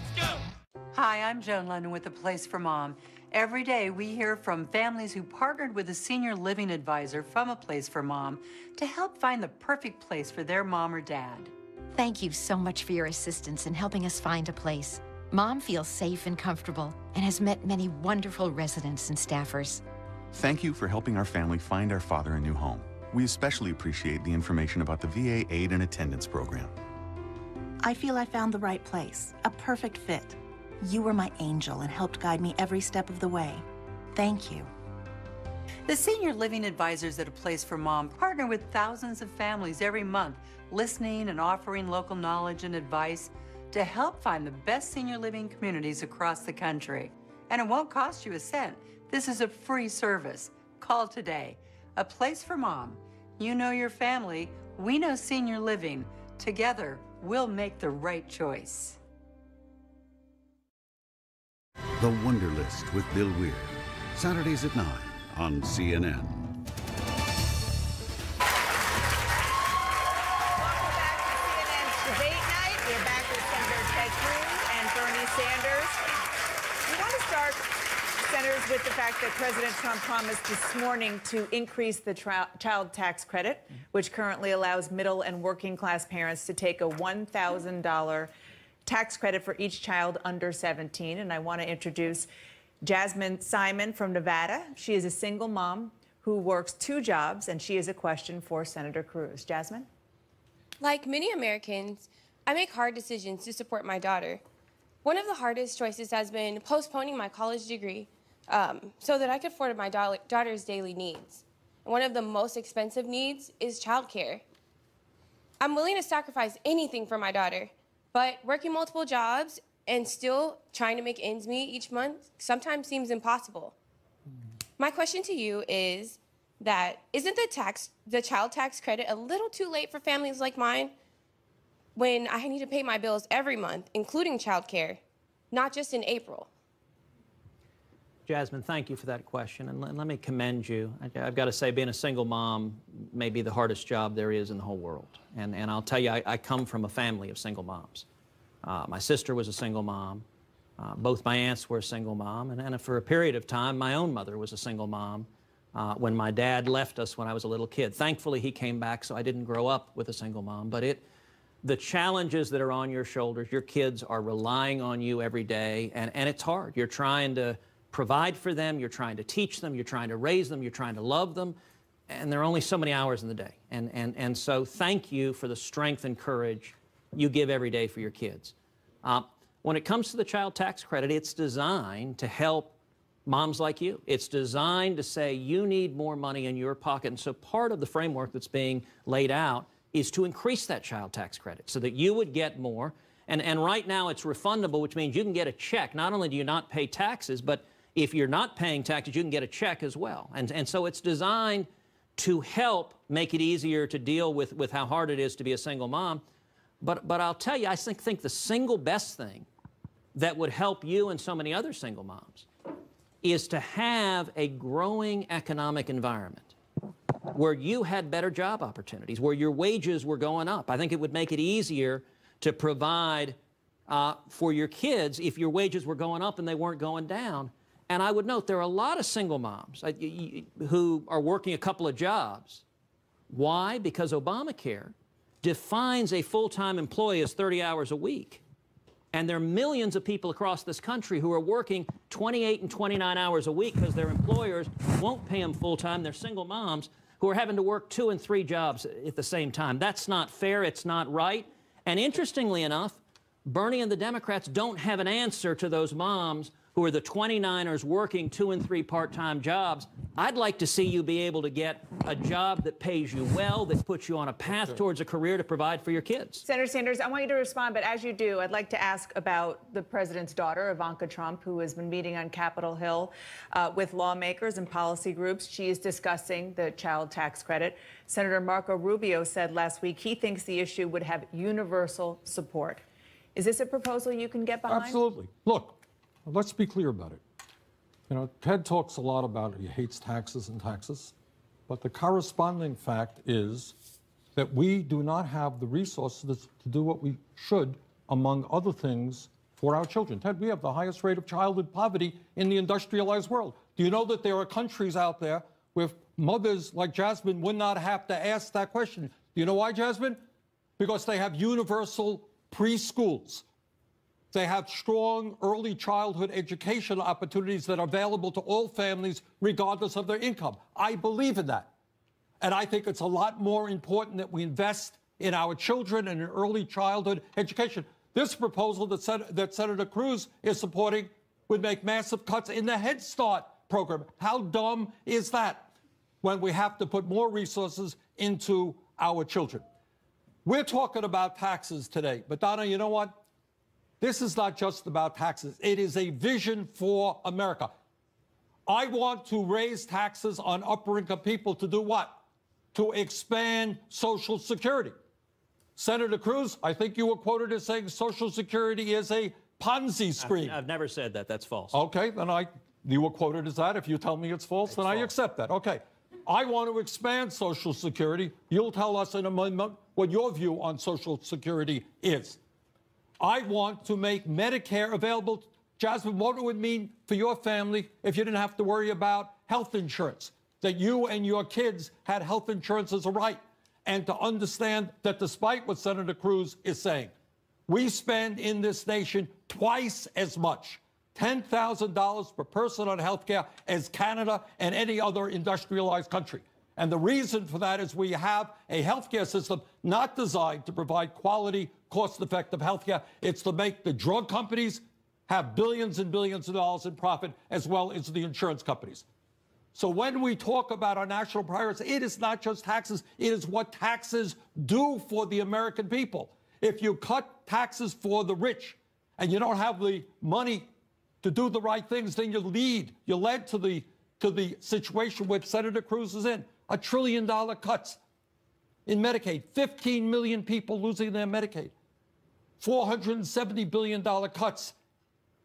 Hi, I'm Joan Lennon with A Place for Mom. Every day we hear from families who partnered with a senior living advisor from A Place for Mom to help find the perfect place for their mom or dad. Thank you so much for your assistance in helping us find a place. Mom feels safe and comfortable and has met many wonderful residents and staffers. Thank you for helping our family find our father a new home. We especially appreciate the information about the VA Aid and Attendance Program. I feel I found the right place, a perfect fit. You were my angel and helped guide me every step of the way. Thank you. The Senior Living Advisors at A Place for Mom partner with thousands of families every month, listening and offering local knowledge and advice to help find the best senior living communities across the country. And it won't cost you a cent. This is a free service. Call today. A Place for Mom. You know your family. We know senior living. Together, we'll make the right choice. The Wonderlist with Bill Weir. Saturdays at 9 on CNN. Debate night. We're back with Senator Ted Cruz and Bernie Sanders. We want to start, Senators, with the fact that President Trump promised this morning to increase the child tax credit, which currently allows middle and working class parents to take a $1,000 tax credit for each child under 17. And I want to introduce Jasmine Simon from Nevada. She is a single mom who works 2 jobs, and she has a question for Senator Cruz. Jasmine? Like many Americans, I make hard decisions to support my daughter. One of the hardest choices has been postponing my college degree so that I could afford my daughter's daily needs. And one of the most expensive needs is childcare. I'm willing to sacrifice anything for my daughter, but working multiple jobs and still trying to make ends meet each month sometimes seems impossible. My question to you is that isn't the child tax credit a little too late for families like mine when I need to pay my bills every month, including childcare, not just in April? Jasmine, thank you for that question, and let me commend you. I've got to say, being a single mom may be the hardest job there is in the whole world. And I'll tell you, I come from a family of single moms. My sister was a single mom. Both my aunts were a single mom. And for a period of time, my own mother was a single mom when my dad left us when I was a little kid. Thankfully, he came back, so I didn't grow up with a single mom. But the challenges that are on your shoulders, your kids are relying on you every day, and it's hard. You're trying to provide for them, you're trying to teach them, you're trying to raise them, you're trying to love them, and there are only so many hours in the day. And so thank you for the strength and courage you give every day for your kids. When it comes to the child tax credit, it's designed to help moms like you. It's designed to say you need more money in your pocket. And so part of the framework that's being laid out is to increase that child tax credit so that you would get more. And right now it's refundable, which means you can get a check. Not only do you not pay taxes, but if you're not paying taxes, you can get a check as well. And so it's designed to help make it easier to deal with how hard it is to be a single mom. But I'll tell you, I think the single best thing that would help you and so many other single moms is to have a growing economic environment where you had better job opportunities, where your wages were going up. I think it would make it easier to provide for your kids if your wages were going up and they weren't going down. And I would note there are a lot of single moms who are working a couple of jobs. Why? Because Obamacare defines a full-time employee as 30 hours a week. And there are millions of people across this country who are working 28 and 29 hours a week because their employers won't pay them full-time. They're single moms who are having to work 2 and 3 jobs at the same time. That's not fair. It's not right. And interestingly enough, Bernie and the Democrats don't have an answer to those moms who are the 29ers working 2 and 3 part-time jobs. I'd like to see you be able to get a job that pays you well, that puts you on a path towards a career to provide for your kids. Senator Sanders, I want you to respond, but as you do, I'd like to ask about the president's daughter, Ivanka Trump, who has been meeting on Capitol Hill with lawmakers and policy groups. She is discussing the child tax credit. Senator Marco Rubio said last week he thinks the issue would have universal support. Is this a proposal you can get behind? Absolutely. Look, let's be clear about it. You know, Ted talks a lot about he hates taxes and taxes, but the corresponding fact is that we do not have the resources to do what we should, among other things, for our children. Ted, we have the highest rate of childhood poverty in the industrialized world. Do you know that there are countries out there where mothers like Jasmine would not have to ask that question? Do you know why, Jasmine? Because they have universal preschools. They have strong early childhood education opportunities that are available to all families regardless of their income. I believe in that. And I think it's a lot more important that we invest in our children and in early childhood education. This proposal that Senator Cruz is supporting would make massive cuts in the Head Start program. How dumb is that when we have to put more resources into our children? We're talking about taxes today, but Donna, you know what? This is not just about taxes. It is a vision for America. I want to raise taxes on upper-income people to do what? To expand Social Security. Senator Cruz, I think you were quoted as saying Social Security is a Ponzi scheme. I've never said that. That's false. Okay, then you were quoted as that. If you tell me it's false, then I accept that. Okay. I want to expand Social Security. You'll tell us in a moment what your view on Social Security is. I want to make Medicare available. Jasmine, what it would mean for your family if you didn't have to worry about health insurance, that you and your kids had health insurance as a right, and to understand that despite what Senator Cruz is saying, we spend in this nation twice as much, $10,000 per person on health care, as Canada and any other industrialized country. And the reason for that is we have a healthcare system not designed to provide quality, cost-effective healthcare. It's to make the drug companies have billions and billions of dollars in profit, as well as the insurance companies. So when we talk about our national priorities, it is not just taxes, it is what taxes do for the American people. If you cut taxes for the rich and you don't have the money to do the right things, then you led to the situation which Senator Cruz is in. $1 trillion cuts in Medicaid, 15 million people losing their Medicaid, $470 billion cuts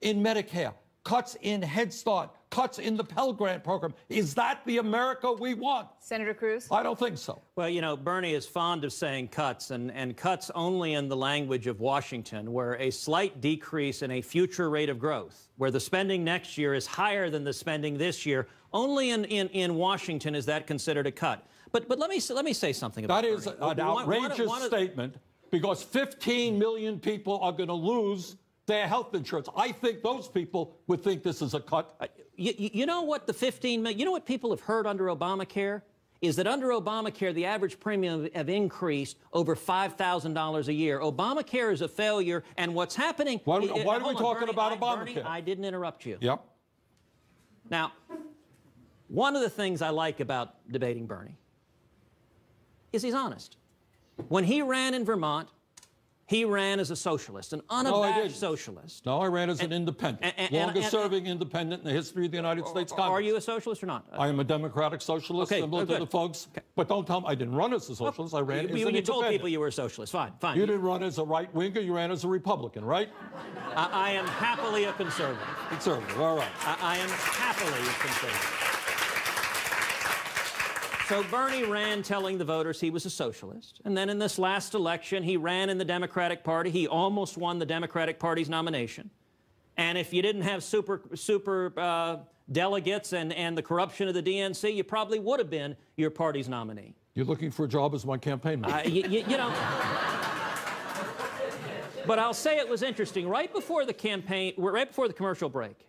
in Medicare, cuts in Head Start, cuts in the Pell Grant program. Is that the America we want? Senator Cruz? I don't think so. Well, you know, Bernie is fond of saying cuts, and cuts only in the language of Washington, where a slight decrease in a future rate of growth, where the spending next year is higher than the spending this year, only in Washington is that considered a cut. But let me say something about that. Is an outrageous statement, because 15 million people are going to lose their health insurance. I think those people would think this is a cut. You know what the 15 million, you know what people have heard under Obamacare? Is that under Obamacare, the average premium have increased over $5,000 a year. Obamacare is a failure, and what's happening... Why are we talking about Obamacare? Bernie, I didn't interrupt you. Yep. Now, one of the things I like about debating Bernie is he's honest. When he ran in Vermont, he ran as a socialist, an unabashed socialist. No, I ran as an independent, longest-serving independent in the history of the United States Congress. Are you a socialist or not? I am a democratic socialist, similar to the folks. Okay. But don't tell me I didn't run as a socialist. I ran as an independent. You told people you were a socialist. Fine, fine. You didn't run as a right-winger. You ran as a Republican, right? I am happily a conservative. Conservative, all right. I am happily a conservative. So Bernie ran telling the voters he was a socialist. And then in this last election, he ran in the Democratic Party. He almost won the Democratic Party's nomination. And if you didn't have super delegates and the corruption of the DNC, you probably would have been your party's nominee. You're looking for a job as my campaign manager. You know. But I'll say it was interesting. Right before the commercial break,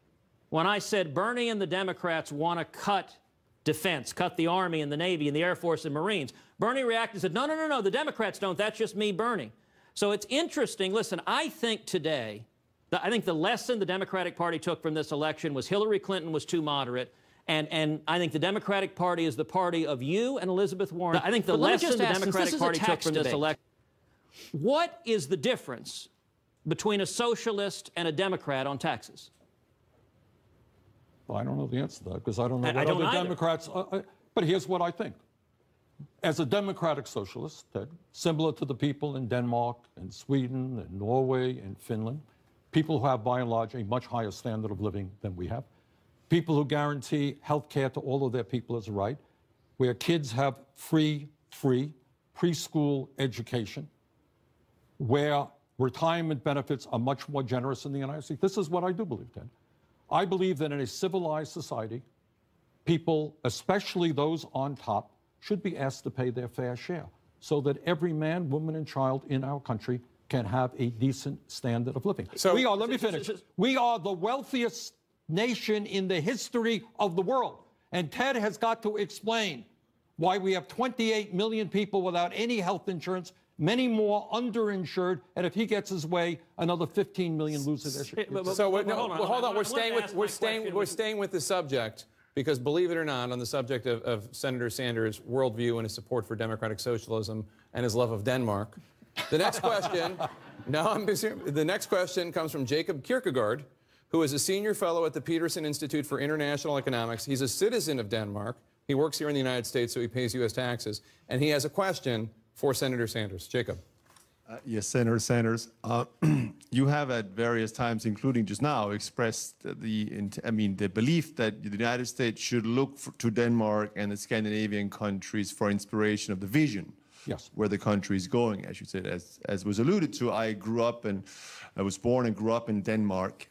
when I said Bernie and the Democrats want to cut defense, cut the Army and the Navy and the Air Force and Marines, Bernie reacted and said, no, no, no, no, the Democrats don't. That's just me, Bernie. So it's interesting. Listen, I think today, I think the lesson the Democratic Party took from this election was Hillary Clinton was too moderate. And I think the Democratic Party is the party of you and Elizabeth Warren. I think the lesson the Democratic Party took from this election. What is the difference between a socialist and a Democrat on taxes? Well, I don't know the answer to that, because I don't know what other Democrats... but here's what I think. As a democratic socialist, Ted, similar to the people in Denmark and Sweden and Norway and Finland, people who have, by and large, a much higher standard of living than we have, people who guarantee health care to all of their people as a right, where kids have free preschool education, where retirement benefits are much more generous in the United States. This is what I do believe, Ted. I believe that in a civilized society, people, especially those on top, should be asked to pay their fair share so that every man, woman, and child in our country can have a decent standard of living. So let me finish. We are the wealthiest nation in the history of the world. And Ted has got to explain why we have 28 million people without any health insurance many more underinsured, and if he gets his way, another 15 million lose their insurance. So hold on. We're staying with the subject because, believe it or not, on the subject of Senator Sanders' worldview and his support for democratic socialism and his love of Denmark, the next question. The next question comes from Jacob Kierkegaard, who is a senior fellow at the Peterson Institute for International Economics. He's a citizen of Denmark. He works here in the United States, so he pays U.S. taxes. And he has a question for Senator Sanders. Jacob. Yes, Senator Sanders. You have at various times, including just now, expressed the belief that the United States should look to Denmark and the Scandinavian countries for inspiration of the vision. Yes. Where the country is going, as you said. As was alluded to, I was born and grew up in Denmark.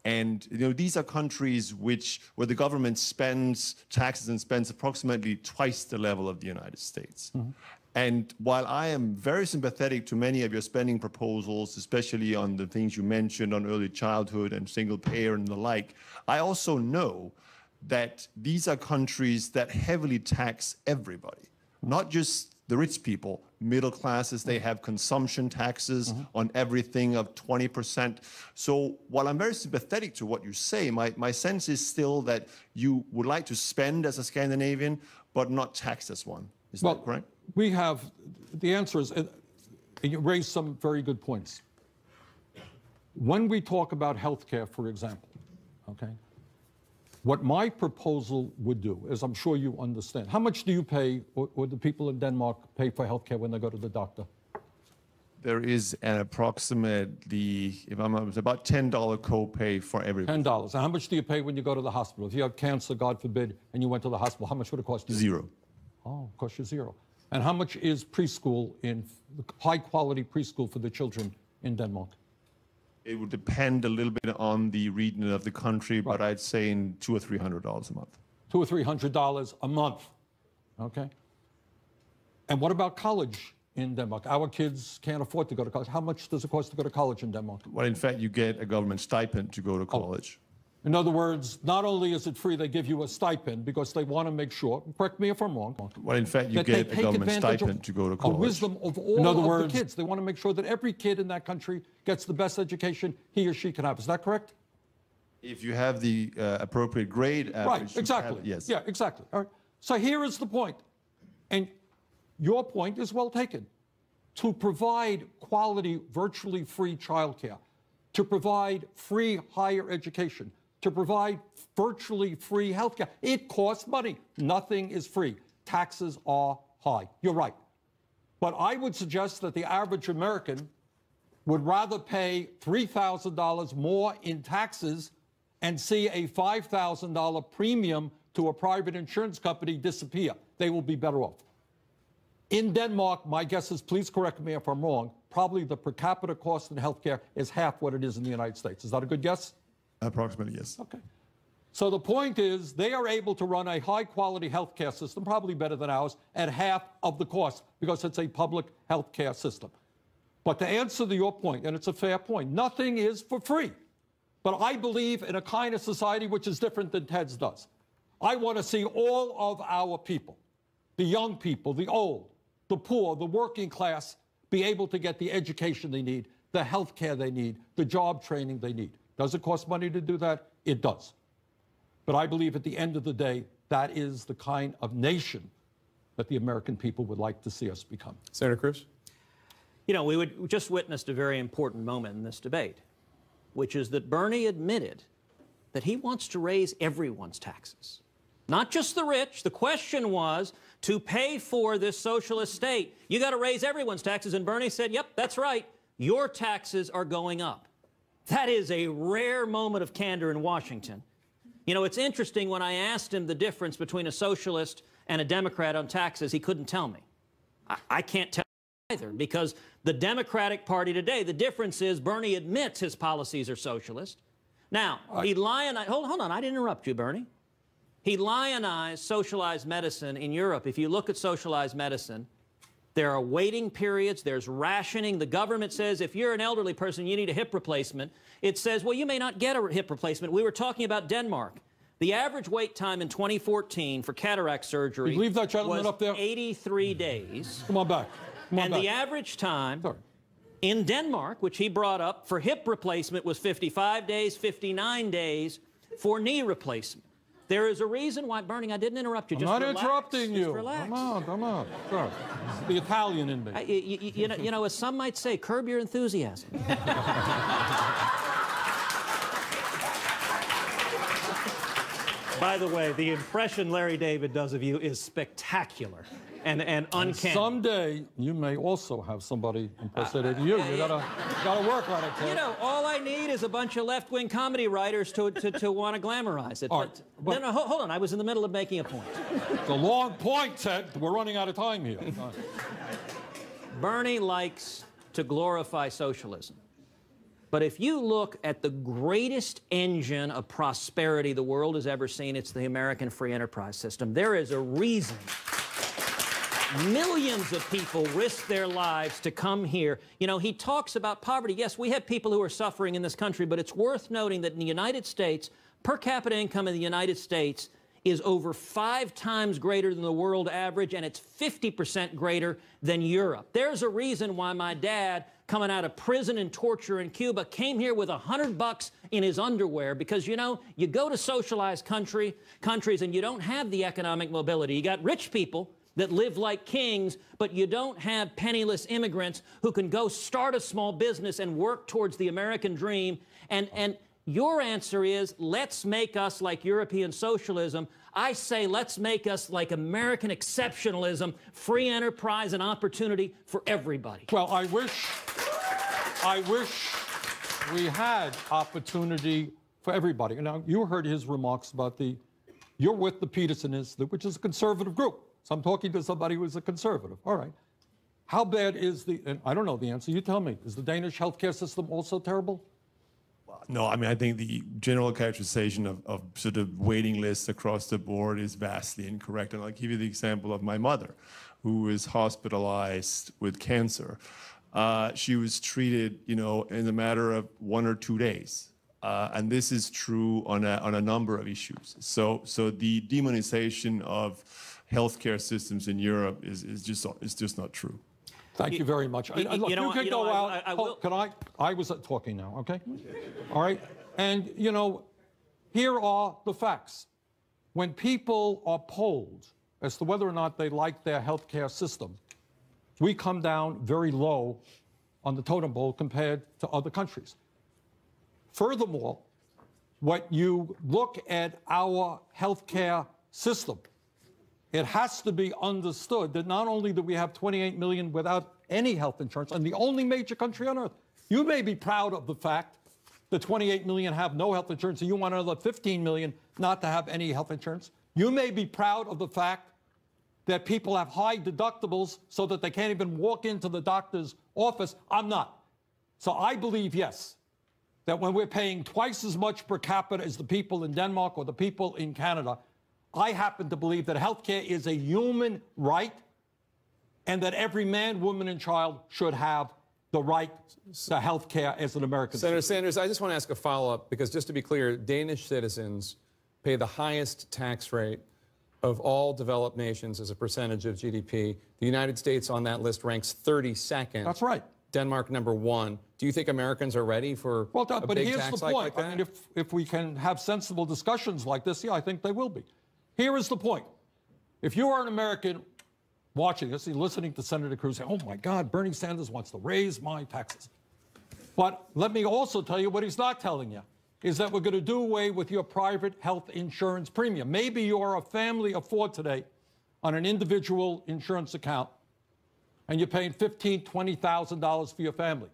And these are countries where the government spends taxes and spends approximately twice the level of the United States. Mm-hmm. And while I am very sympathetic to many of your spending proposals, especially on the things you mentioned on early childhood and single payer and the like, I also know that these are countries that heavily tax everybody, not just the rich people, middle classes. They have consumption taxes on everything of 20%. So while I'm very sympathetic to what you say, my sense is still that you would like to spend as a Scandinavian, but not tax as one. Is that correct? The answer is, and you raised some very good points. When we talk about healthcare, for example, okay, what my proposal would do is, I'm sure you understand, how much do you pay, or the people in Denmark pay for healthcare when they go to the doctor? There is an approximately, if I'm honest, about $10 copay for everybody. $10. And how much do you pay when you go to the hospital? If you have cancer, God forbid, and you went to the hospital, how much would it cost you? Zero. Oh, it costs you zero. And how much is preschool, high-quality preschool for the children in Denmark? It would depend a little bit on the region of the country, but I'd say in $200 or $300 a month. $200 or $300 a month, okay? And what about college in Denmark? Our kids can't afford to go to college. How much does it cost to go to college in Denmark? Well, in fact, you get a government stipend to go to college. In other words, not only is it free, they give you a stipend because they want to make sure, correct me if I'm wrong. Well, in fact, you get a government stipend to go to college. The wisdom of all of the kids. They want to make sure that every kid in that country gets the best education he or she can have. Is that correct? If you have the appropriate grade average. Right, exactly. Yes. Yeah, exactly. All right. So here is the point. And your point is well taken. To provide quality, virtually free childcare, to provide free higher education, to provide virtually free healthcare. It costs money. Nothing is free. Taxes are high. You're right. But I would suggest that the average American would rather pay $3,000 more in taxes and see a $5,000 premium to a private insurance company disappear. They will be better off. In Denmark, my guess is, please correct me if I'm wrong, probably the per capita cost in healthcare is half what it is in the United States. Is that a good guess? Approximately, yes. Okay. So the point is, they are able to run a high-quality healthcare system, probably better than ours, at half of the cost because it's a public healthcare system. But to answer to your point, and it's a fair point, nothing is for free. But I believe in a kind of society which is different than Ted's does. I want to see all of our people, the young people, the old, the poor, the working class, be able to get the education they need, the health care they need, the job training they need. Does it cost money to do that? It does. But I believe at the end of the day, that is the kind of nation that the American people would like to see us become. Senator Cruz? You know, we just witnessed a very important moment in this debate, which is that Bernie admitted that he wants to raise everyone's taxes, not just the rich. The question was, to pay for this socialist state, you got to raise everyone's taxes. And Bernie said, yep, that's right. Your taxes are going up. That is a rare moment of candor in Washington. You know, it's interesting, when I asked him the difference between a socialist and a Democrat on taxes, he couldn't tell me. I can't tell either, because the Democratic Party today, the difference is Bernie admits his policies are socialist. Now, he lionized, hold on, I didn't interrupt you, Bernie. He lionized socialized medicine in Europe. If you look at socialized medicine, there are waiting periods, there's rationing. The government says if you're an elderly person, you need a hip replacement. It says, well, you may not get a hip replacement. We were talking about Denmark. The average wait time in 2014 for cataract surgery leave that gentleman was up there? 83 days. Come on back. And the average time in Denmark, which he brought up, for hip replacement was 55 days, 59 days for knee replacement. There is a reason why, Bernie, I didn't interrupt you. I'm Just not relax. interrupting you. Just relax. Come on. Sorry. It's the Italian in me. You know, as some might say, curb your enthusiasm. By the way, the impression Larry David does of you is spectacular and uncanny. Someday, you may also have somebody impersonating you. You gotta work on it, Ted. You know, all I need is a bunch of left-wing comedy writers to want to glamorize it. But no, hold on. I was in the middle of making a point. It's a long point, Ted. We're running out of time here. Bernie likes to glorify socialism. But if you look at the greatest engine of prosperity the world has ever seen, it's the American free enterprise system. There is a reason millions of people risk their lives to come here. You know, he talks about poverty. Yes, we have people who are suffering in this country, but it's worth noting that in the United States, per capita income in the United States is over 5 times greater than the world average, and it's 50% greater than Europe. There's a reason why my dad, coming out of prison and torture in Cuba, came here with $100 in his underwear, because, you know, you go to socialized countries and you don't have the economic mobility. You got rich people that live like kings, but you don't have penniless immigrants who can go start a small business and work towards the American dream. And your answer is, let's make us like European socialism. I say, let's make us like American exceptionalism, free enterprise and opportunity for everybody. Well, I wish we had opportunity for everybody. Now, you heard his remarks about you're with the Peterson Institute, which is a conservative group. So I'm talking to somebody who's a conservative. All right. How bad is and I don't know the answer, you tell me, is the Danish healthcare system also terrible? No, I mean, I think the general characterization of sort of waiting lists across the board is vastly incorrect. And I'll give you the example of my mother, who is hospitalized with cancer. She was treated, you know, in a matter of 1 or 2 days. And this is true on a number of issues. So the demonization of healthcare systems in Europe is just not true. Thank you very much. Look, you can go out. Can I? I was talking now, okay? All right. And, you know, here are the facts. When people are polled as to whether or not they like their healthcare system, we come down very low on the totem pole compared to other countries. Furthermore, when you look at our healthcare system, it has to be understood that not only do we have 28 million without any health insurance, and the only major country on earth, you may be proud of the fact that 28 million have no health insurance, and you want another 15 million not to have any health insurance. You may be proud of the fact that people have high deductibles so that they can't even walk into the doctor's office. I'm not. So I believe, yes, that when we're paying twice as much per capita as the people in Denmark or the people in Canada, I happen to believe that healthcare is a human right and that every man, woman, and child should have the right to healthcare as an American citizen. Senator Sanders, I just want to ask a follow-up, because just to be clear, Danish citizens pay the highest tax rate of all developed nations as a percentage of GDP. The United States on that list ranks 32nd. That's right. Denmark #1. Do you think Americans are ready for a big tax hike like that? I mean, if we can have sensible discussions like this, yeah, I think they will be. Here is the point. If you are an American watching this, listening to Senator Cruz say, oh my God, Bernie Sanders wants to raise my taxes. But let me also tell you what he's not telling you, is that we're going to do away with your private health insurance premium. Maybe you're a family of 4 today on an individual insurance account, and you're paying $15,000, $20,000 for your family.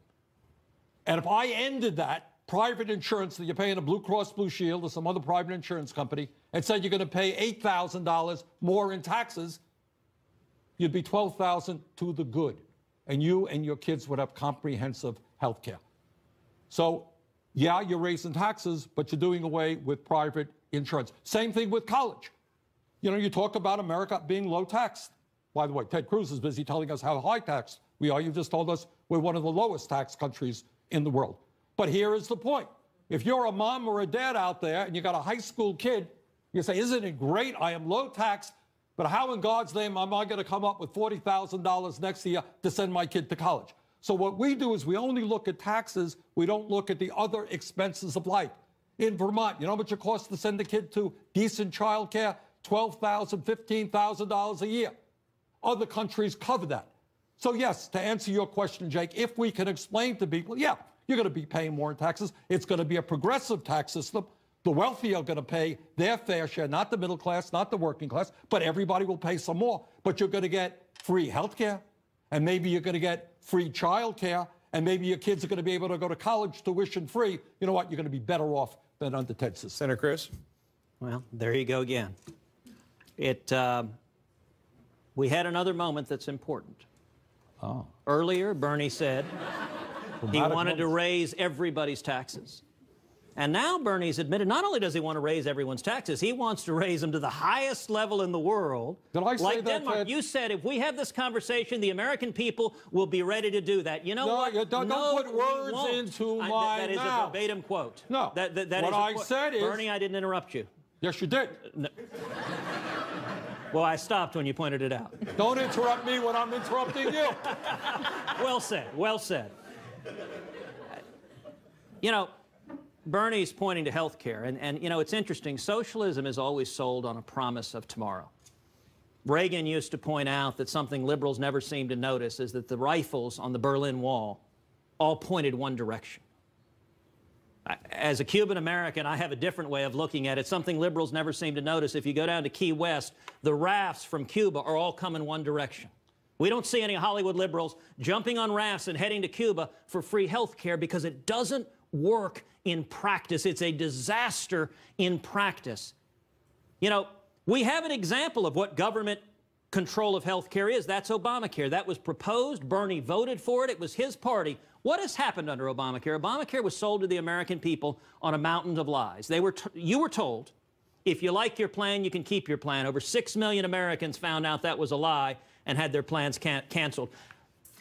And if I ended that private insurance that you're paying a Blue Cross Blue Shield or some other private insurance company and said you're going to pay $8,000 more in taxes, you'd be $12,000 to the good. And you and your kids would have comprehensive health care. So, yeah, you're raising taxes, but you're doing away with private insurance. Same thing with college. You know, you talk about America being low taxed. By the way, Ted Cruz is busy telling us how high taxed we are. You just told us we're one of the lowest tax countries in the world. But here is the point. If you're a mom or a dad out there and you got a high school kid, you say, isn't it great? I am low tax. But how in God's name am I going to come up with $40,000 next year to send my kid to college? So what we do is we only look at taxes. We don't look at the other expenses of life. In Vermont, you know how much it costs to send a kid to decent child care? $12,000, $15,000 a year. Other countries cover that. So yes, to answer your question, Jake, if we can explain to people, yeah, you're going to be paying more in taxes. It's going to be a progressive tax system. The wealthy are going to pay their fair share, not the middle class, not the working class, but everybody will pay some more. But you're going to get free health care, and maybe you're going to get free child care, and maybe your kids are going to be able to go to college tuition free. You know what? You're going to be better off than under Ted's system. Senator Cruz? Well, there you go again. We had another moment that's important. Oh. Earlier, Bernie said he wanted to raise everybody's taxes. And now Bernie's admitted not only does he want to raise everyone's taxes, he wants to raise them to the highest level in the world. Did I say like that, Denmark. Ted? You said if we have this conversation, the American people will be ready to do that. You know what? Don't put words into my mouth. That is a verbatim quote. No. That what is a I quote. said is... Bernie, I didn't interrupt you. Yes, you did. No. Well, I stopped when you pointed it out. Don't interrupt me when I'm interrupting you. Well said. Well said. You know, Bernie's pointing to health care, and you know, it's interesting. Socialism is always sold on a promise of tomorrow. Reagan used to point out that something liberals never seem to notice is that the rifles on the Berlin Wall all pointed one direction. As a Cuban American, I have a different way of looking at it. Something liberals never seem to notice. If you go down to Key West, the rafts from Cuba are all coming one direction. We don't see any Hollywood liberals jumping on rafts and heading to Cuba for free health care because it doesn't work in practice. It's a disaster in practice. You know, we have an example of what government control of health care is. That's Obamacare. That was proposed. Bernie voted for it. It was his party. What has happened under Obamacare? Obamacare was sold to the American people on a mountain of lies. You were told, if you like your plan, you can keep your plan. Over 6 million Americans found out that was a lie and had their plans canceled.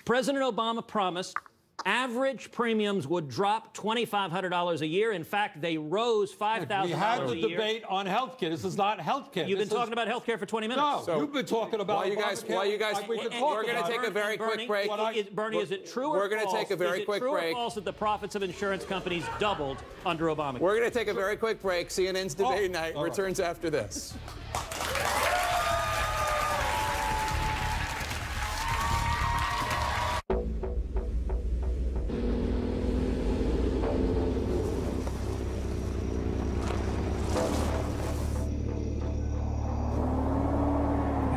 President Obama promised average premiums would drop $2,500 a year. In fact, they rose $5,000 a year. We had the debate on health care. This is not health care. You've been talking about health care for 20 minutes. No, so you've been talking about while you guys, we're going to take a very quick break. Bernie, is it true or false? We're going to take a very quick break. Is it true or false that the profits of insurance companies doubled under Obamacare? We're going to take a very quick break. CNN's Debate Night returns after this.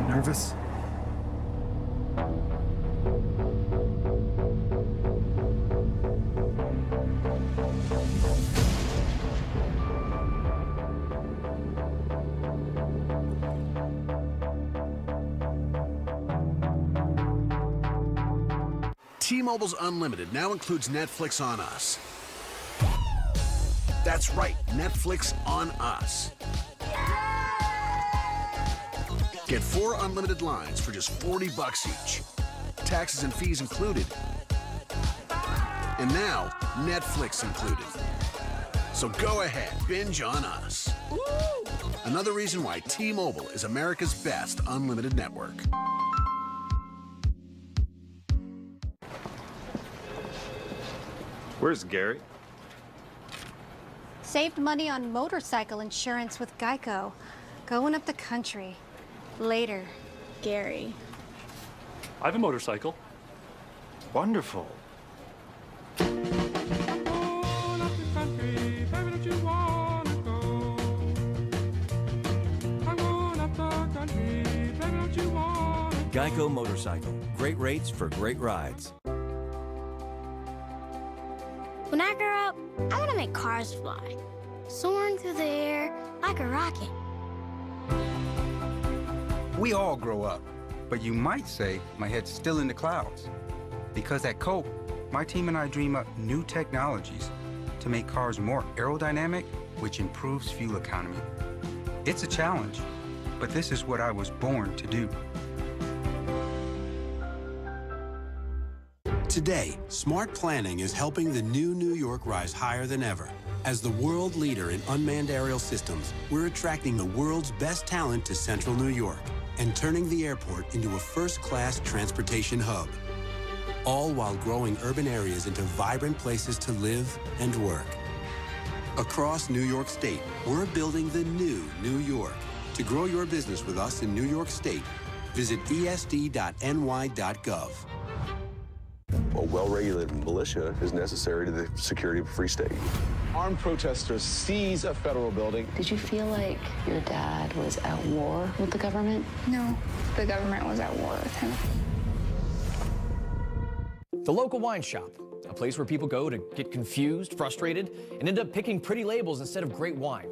Nervous? T-Mobile's Unlimited now includes Netflix on Us. That's right, Netflix on Us. Get 4 unlimited lines for just $40 each. Taxes and fees included. And now, Netflix included. So go ahead, binge on Us. Woo! Another reason why T-Mobile is America's best unlimited network. Where's Gary? Saved money on motorcycle insurance with Geico. Going up the country. Later, Gary. I have a motorcycle. Wonderful. Geico Motorcycle. Great rates for great rides. When I grow up, I want to make cars fly, soaring through the air like a rocket. We all grow up, but you might say my head's still in the clouds. Because at Coke, my team and I dream up new technologies to make cars more aerodynamic, which improves fuel economy. It's a challenge, but this is what I was born to do. Today, smart planning is helping the new New York rise higher than ever. As the world leader in unmanned aerial systems, we're attracting the world's best talent to Central New York. and turning the airport into a first-class transportation hub. All while growing urban areas into vibrant places to live and work. Across New York State, we're building the new New York. To grow your business with us in New York State, visit esd.ny.gov. A well-regulated militia is necessary to the security of a free state. Armed protesters seize a federal building. Did you feel like your dad was at war with the government? No, the government was at war with him. The local wine shop, a place where people go to get confused, frustrated, and end up picking pretty labels instead of great wine.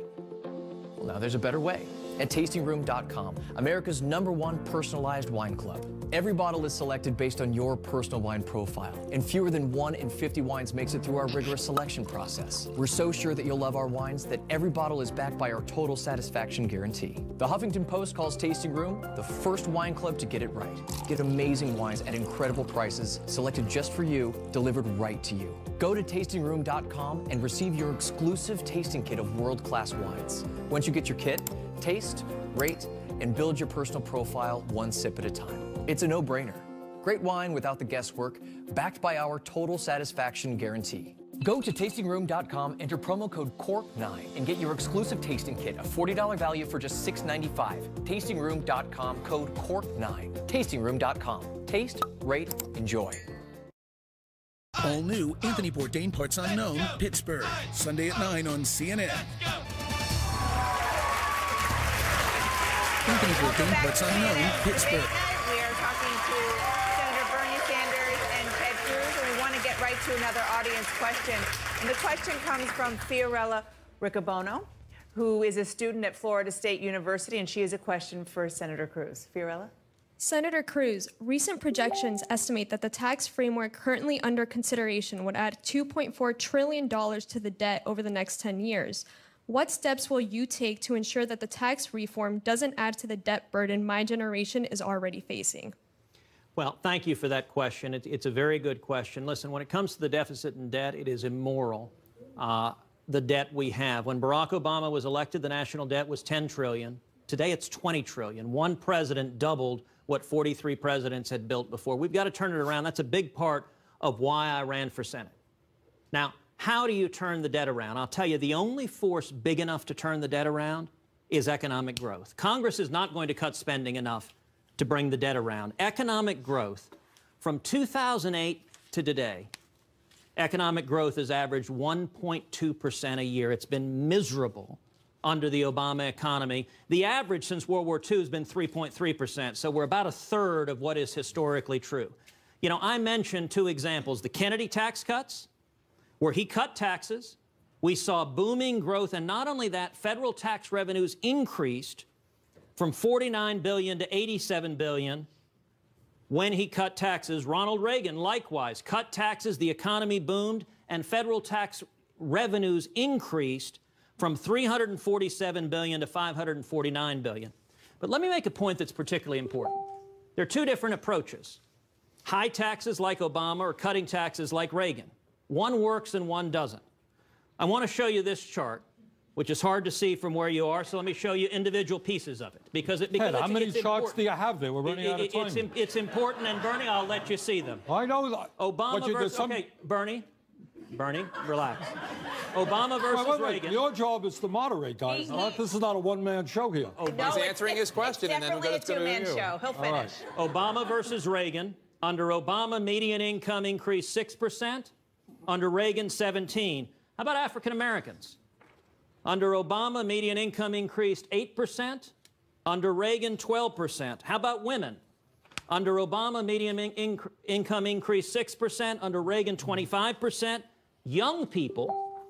Well, now there's a better way. At tastingroom.com, America's #1 personalized wine club. Every bottle is selected based on your personal wine profile, and fewer than 1 in 50 wines makes it through our rigorous selection process. We're so sure that you'll love our wines that every bottle is backed by our total satisfaction guarantee. The Huffington Post calls Tasting Room the first wine club to get it right. Get amazing wines at incredible prices, selected just for you, delivered right to you. Go to tastingroom.com and receive your exclusive tasting kit of world-class wines. Once you get your kit, taste, rate, and build your personal profile one sip at a time. It's a no-brainer. Great wine without the guesswork, backed by our total satisfaction guarantee. Go to tastingroom.com, enter promo code CORK9, and get your exclusive tasting kit, a $40 value for just $6.95. Tastingroom.com, code CORK9. Tastingroom.com. Taste, rate, enjoy. All new Anthony Bourdain Parts Unknown, Pittsburgh. Sunday at 9 on CNN. Anthony Bourdain Parts Unknown, Pittsburgh. We are talking to Senator Bernie Sanders and Ted Cruz, and we want to get right to another audience question. And the question comes from Fiorella Riccobono, who is a student at Florida State University, and she has a question for Senator Cruz. Fiorella? Senator Cruz, recent projections estimate that the tax framework currently under consideration would add $2.4 trillion to the debt over the next 10 years. What steps will you take to ensure that the tax reform doesn't add to the debt burden my generation is already facing? Well, thank you for that question. It's a very good question. Listen, when it comes to the deficit and debt, it is immoral, the debt we have. When Barack Obama was elected, the national debt was $10 trillion. Today, it's $20 trillion. One president doubled what 43 presidents had built before. We've got to turn it around. That's a big part of why I ran for Senate. Now, how do you turn the debt around? I'll tell you, the only force big enough to turn the debt around is economic growth. Congress is not going to cut spending enough to bring the debt around. Economic growth, from 2008 to today, economic growth has averaged 1.2% a year. It's been miserable under the Obama economy. The average since World War II has been 3.3%, so we're about a third of what is historically true. You know, I mentioned 2 examples, the Kennedy tax cuts, where he cut taxes. We saw booming growth, and not only that, federal tax revenues increased from $49 billion to $87 billion when he cut taxes. Ronald Reagan, likewise, cut taxes, the economy boomed, and federal tax revenues increased from $347 billion to $549 billion. But let me make a point that's particularly important. There are 2 different approaches. High taxes like Obama or cutting taxes like Reagan. One works and one doesn't. I want to show you this chart, which is hard to see from where you are, so let me show you individual pieces of it. Because how many charts do you have there? We're running out of time. It's important, and Bernie, I'll let you see them. I know that. Obama versus, okay, Bernie, relax. Obama versus Reagan. Your job is to moderate, guys. This is not a one-man show here. He's answering his question, and then we're going to go to you. Show. He'll finish. Right. Obama versus Reagan. Under Obama, median income increased 6%. Under Reagan, 17%. How about African Americans? Under Obama, median income increased 8%. Under Reagan, 12%. How about women? Under Obama, median income increased 6%. Under Reagan, 25%. Young people,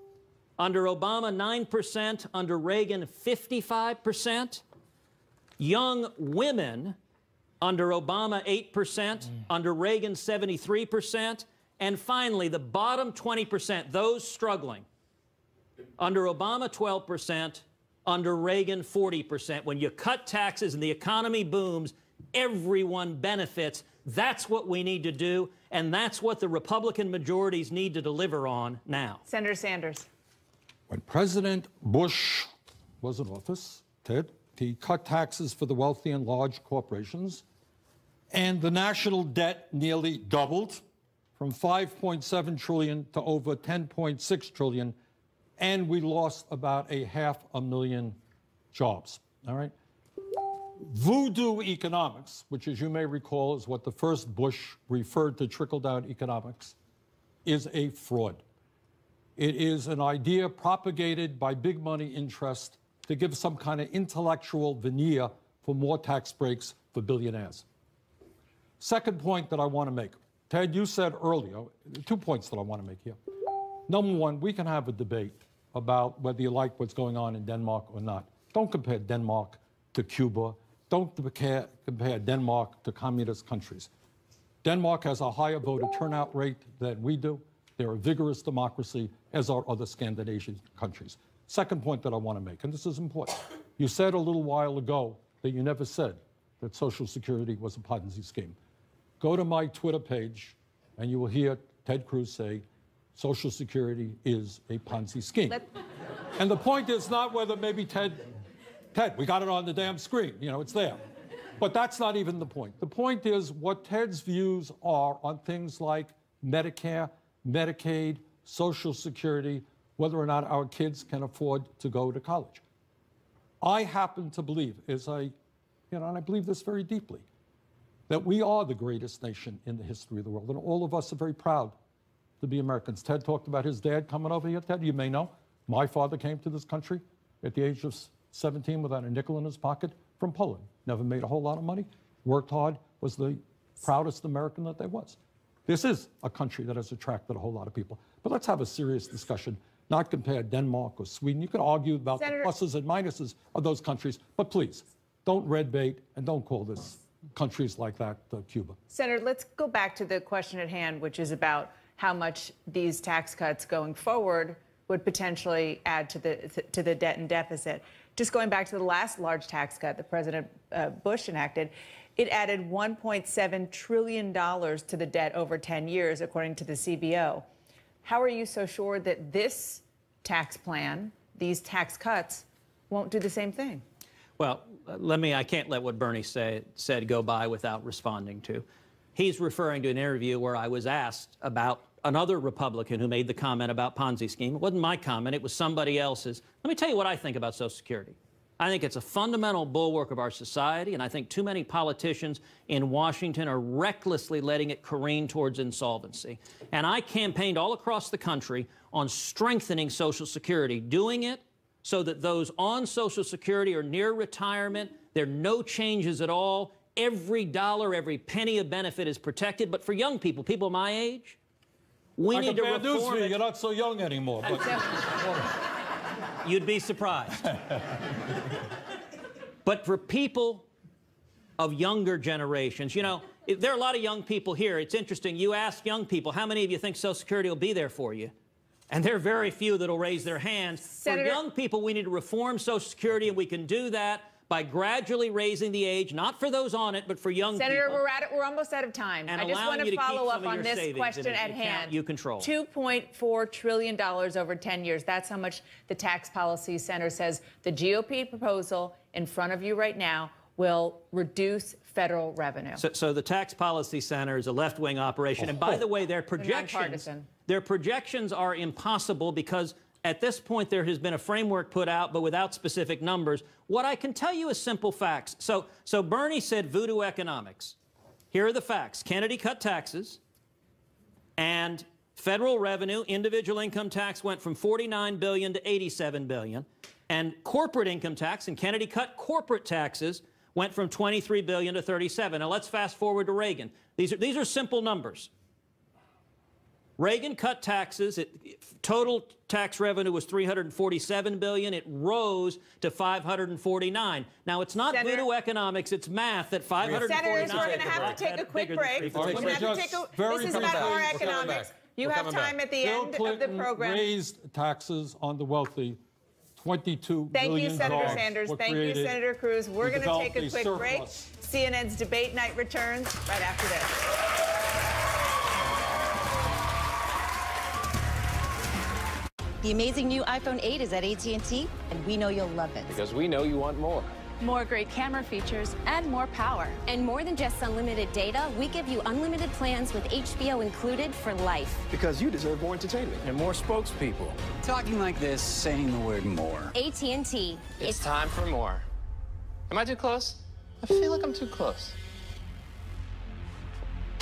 under Obama, 9%. Under Reagan, 55%. Young women, under Obama, 8%. Under Reagan, 73%. And finally, the bottom 20%, those struggling, under Obama, 12%, under Reagan, 40%. When you cut taxes and the economy booms, everyone benefits. That's what we need to do, and that's what the Republican majorities need to deliver on now. Senator Sanders. When President Bush was in office, Ted, He cut taxes for the wealthy and large corporations, and the national debt nearly doubled from $5.7 trillion to over $10.6 trillion, and we lost about 500,000 jobs, all right? Voodoo economics, which, as you may recall, is what the first Bush referred to trickle-down economics, is a fraud. It is an idea propagated by big money interest to give some kind of intellectual veneer for more tax breaks for billionaires. Second point that I want to make. Ted, you said earlier, 2 points that I want to make here. Number one, we can have a debate about whether you like what's going on in Denmark or not. Don't compare Denmark to Cuba. Don't compare Denmark to communist countries. Denmark has a higher voter turnout rate than we do. They're a vigorous democracy, as are other Scandinavian countries. Second point that I want to make, and this is important. You said a little while ago that you never said that Social Security was a Ponzi scheme. Go to my Twitter page, and you will hear Ted Cruz say, Social Security is a Ponzi scheme. And the point is not whether maybe Ted, we got it on the damn screen. You know, it's there. But that's not even the point. The point is what Ted's views are on things like Medicare, Medicaid, Social Security, whether or not our kids can afford to go to college. I happen to believe, and I believe this very deeply, that we are the greatest nation in the history of the world, and all of us are very proud to be Americans. Ted talked about his dad coming over here. Ted, you may know, my father came to this country at the age of 17 without a nickel in his pocket from Poland. Never made a whole lot of money, worked hard, was the proudest American that there was. This is a country that has attracted a whole lot of people. But let's have a serious discussion, not compare Denmark or Sweden. You can argue about the pluses and minuses of those countries, but please, don't red bait and don't call this countries like that Cuba. Senator, let's go back to the question at hand, which is about how much these tax cuts going forward would potentially add to the debt and deficit. Just going back to the last large tax cut that President Bush enacted, it added $1.7 trillion to the debt over 10 years, according to the CBO. How are you so sure that this tax plan, these tax cuts, won't do the same thing? Well, I can't let what Bernie said go by without responding to. He's referring to an interview where I was asked about another Republican who made the comment about Ponzi scheme. It wasn't my comment, it was somebody else's. Let me tell you what I think about Social Security. I think it's a fundamental bulwark of our society, and I think too many politicians in Washington are recklessly letting it careen towards insolvency. And I campaigned all across the country on strengthening Social Security, doing it so that those on Social Security are near retirement, there are no changes at all, every dollar, every penny of benefit is protected. But for young people, people my age, we need to reform it. You're not so young anymore. But you'd be surprised. But for people of younger generations, you know, there are a lot of young people here. It's interesting. You ask young people, how many of you think Social Security will be there for you? And there are very few that will raise their hands. For young people, we need to reform Social Security, and we can do that by gradually raising the age, not for those on it, but for young people. Senator, we're almost out of time. And I just want to follow up on this question at hand. You control. $2.4 trillion over 10 years. That's how much the Tax Policy Center says the GOP proposal in front of you right now will reduce federal revenue. So the Tax Policy Center is a left-wing operation. And by the way, their projections are impossible because at this point, there has been a framework put out, but without specific numbers. What I can tell you is simple facts. So Bernie said voodoo economics. Here are the facts. Kennedy cut taxes, and federal revenue, individual income tax went from $49 billion to $87 billion, and corporate income tax, and Kennedy cut corporate taxes, went from $23 billion to $37. Now, let's fast forward to Reagan. These are simple numbers. Reagan cut taxes. Total tax revenue was $347 billion. It rose to $549. Now, it's not voodoo economics. It's math at $549. Senators, we're going to have to take a quick break. This is about our economics. You have time at the end of the program. Raised taxes on the wealthy. 22 Thank million you, Senator Sanders. Thank you, Senator Cruz. We're going to take a quick break. CNN's Debate Night returns right after this. The amazing new iPhone 8 is at AT&T, and we know you'll love it. Because we know you want more. more great camera features, and more power. And more than just unlimited data, we give you unlimited plans with HBO included for life. Because you deserve more entertainment and more spokespeople. Talking like this, saying the word more. AT&T. It's time for more. Am I too close? I feel like I'm too close.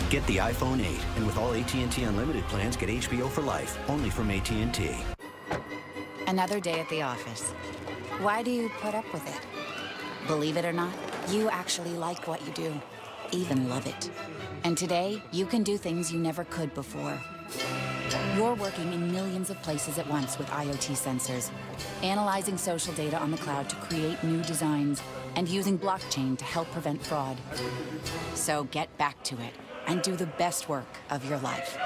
Get the iPhone 8, and with all AT&T Unlimited plans, get HBO for life, only from AT&T. Another day at the office. Why do you put up with it? Believe it or not, you actually like what you do, even love it. And today, you can do things you never could before. You're working in millions of places at once with IoT sensors, analyzing social data on the cloud to create new designs, and using blockchain to help prevent fraud. So get back to it and do the best work of your life.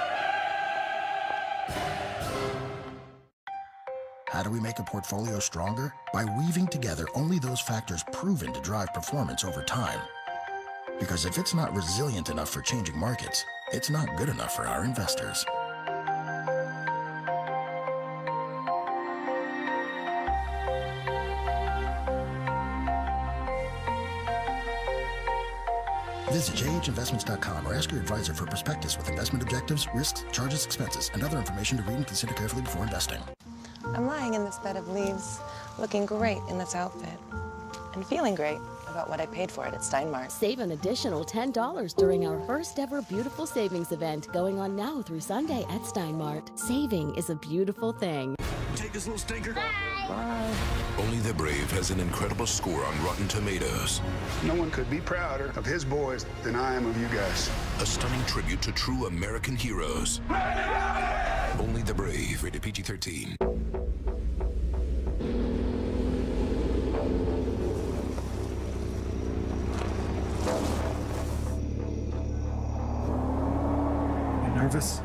How do we make a portfolio stronger? By weaving together only those factors proven to drive performance over time. Because if it's not resilient enough for changing markets, it's not good enough for our investors. Visit jhinvestments.com or ask your advisor for prospectus with investment objectives, risks, charges, expenses, and other information to read and consider carefully before investing. I'm lying in this bed of leaves, looking great in this outfit, and feeling great about what I paid for it at Steinmart. Save an additional $10 during our first ever Beautiful Savings event going on now through Sunday at Steinmart. Saving is a beautiful thing. Take this little stinker. Bye. Only the Brave has an incredible score on Rotten Tomatoes. No one could be prouder of his boys than I am of you guys. A stunning tribute to true American heroes. Only the Brave, rated PG-13. You nervous?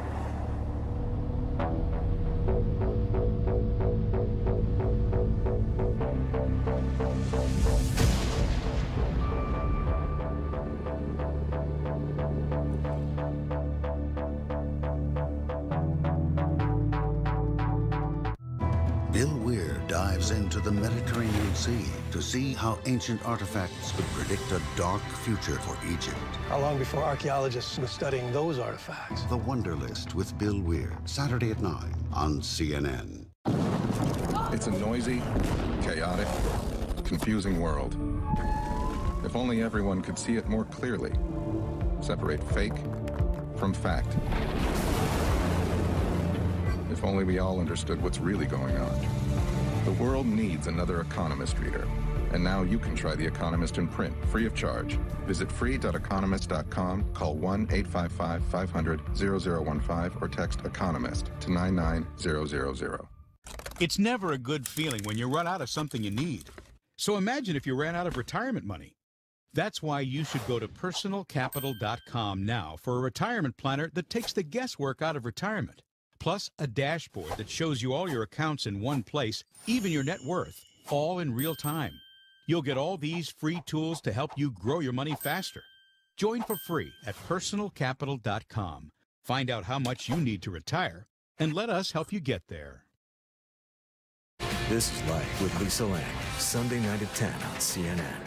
Bill Weir dives into the Mediterranean Sea to see how ancient artifacts could predict a dark future for Egypt. How long before archaeologists were studying those artifacts? The Wonder List with Bill Weir, Saturday at 9 on CNN. It's a noisy, chaotic, confusing world. If only everyone could see it more clearly. Separate fake from fact. If only we all understood what's really going on. The world needs another Economist reader. And now you can try The Economist in print, free of charge. Visit free.economist.com, call 1-855-500-0015, or text ECONOMIST to 99000. It's never a good feeling when you run out of something you need. So imagine if you ran out of retirement money. That's why you should go to personalcapital.com now for a retirement planner that takes the guesswork out of retirement. Plus a dashboard that shows you all your accounts in one place, even your net worth, all in real time. You'll get all these free tools to help you grow your money faster. Join for free at personalcapital.com. Find out how much you need to retire, and let us help you get there. This is Life with Lisa Lang, Sunday night at 10 on CNN.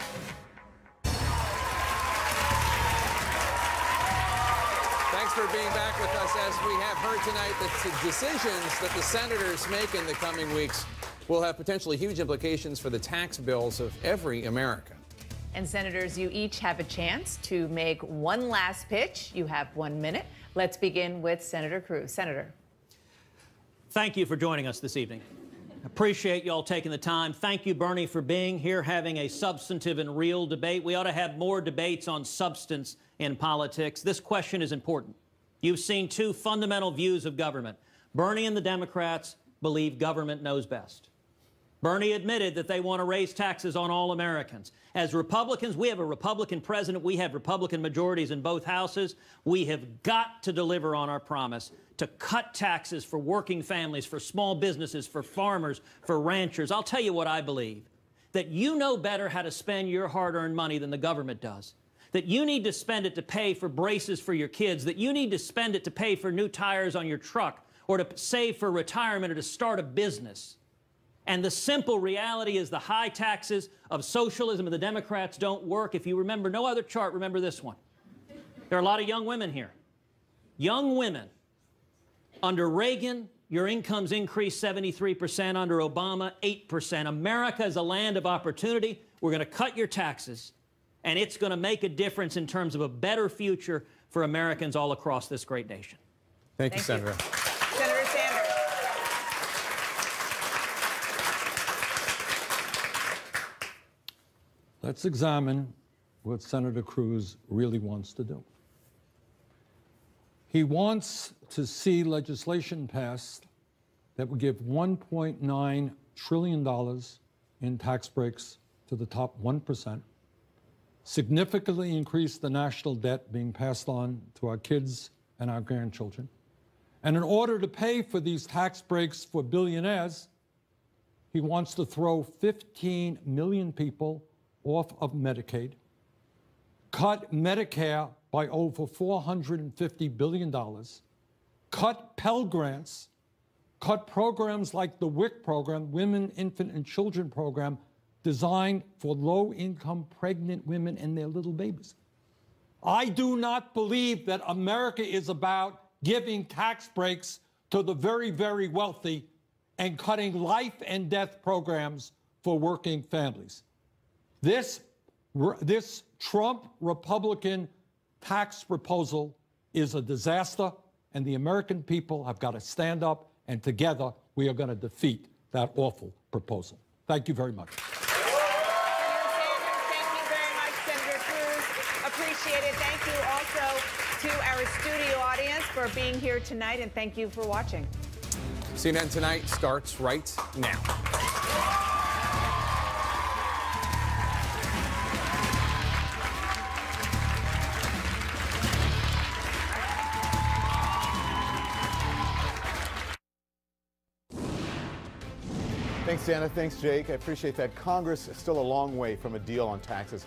Thanks for being back with us. As we have heard tonight, the decisions that the senators make in the coming weeks will have potentially huge implications for the tax bills of every American. And senators, you each have a chance to make one last pitch. You have 1 minute. Let's begin with Senator Cruz. Senator. Thank you for joining us this evening. Appreciate you all taking the time. Thank you, Bernie, for being here, having a substantive and real debate. We ought to have more debates on substance in politics. This question is important. You've seen two fundamental views of government. Bernie and the Democrats believe government knows best. Bernie admitted that they want to raise taxes on all Americans. As Republicans, we have a Republican president. We have Republican majorities in both houses. We have got to deliver on our promise to cut taxes for working families, for small businesses, for farmers, for ranchers. I'll tell you what I believe, that you know better how to spend your hard-earned money than the government does, that you need to spend it to pay for braces for your kids, that you need to spend it to pay for new tires on your truck or to save for retirement or to start a business. And the simple reality is the high taxes of socialism and the Democrats don't work. If you remember no other chart, remember this one. There are a lot of young women here. Young women. Under Reagan, your incomes increased 73%. Under Obama, 8%. America is a land of opportunity. We're going to cut your taxes, and it's going to make a difference in terms of a better future for Americans all across this great nation. Thank you, Senator. Senator Sanders. Let's examine what Senator Cruz really wants to do. He wants to see legislation passed that would give $1.9 trillion in tax breaks to the top 1%, significantly increase the national debt being passed on to our kids and our grandchildren. And in order to pay for these tax breaks for billionaires, he wants to throw 15 million people off of Medicaid, cut Medicare by over $450 billion, cut Pell Grants, cut programs like the WIC program, Women, Infant, and Children program, designed for low-income pregnant women and their little babies. I do not believe that America is about giving tax breaks to the very, very wealthy and cutting life and death programs for working families. This Trump Republican tax proposal is a disaster, and the American people have got to stand up, and together we are going to defeat that awful proposal. Thank you very much. Appreciate it. Thank you also to our studio audience for being here tonight, and thank you for watching. CNN Tonight starts right now. Thanks, Anna. Thanks, Jake. I appreciate that. Congress is still a long way from a deal on taxes.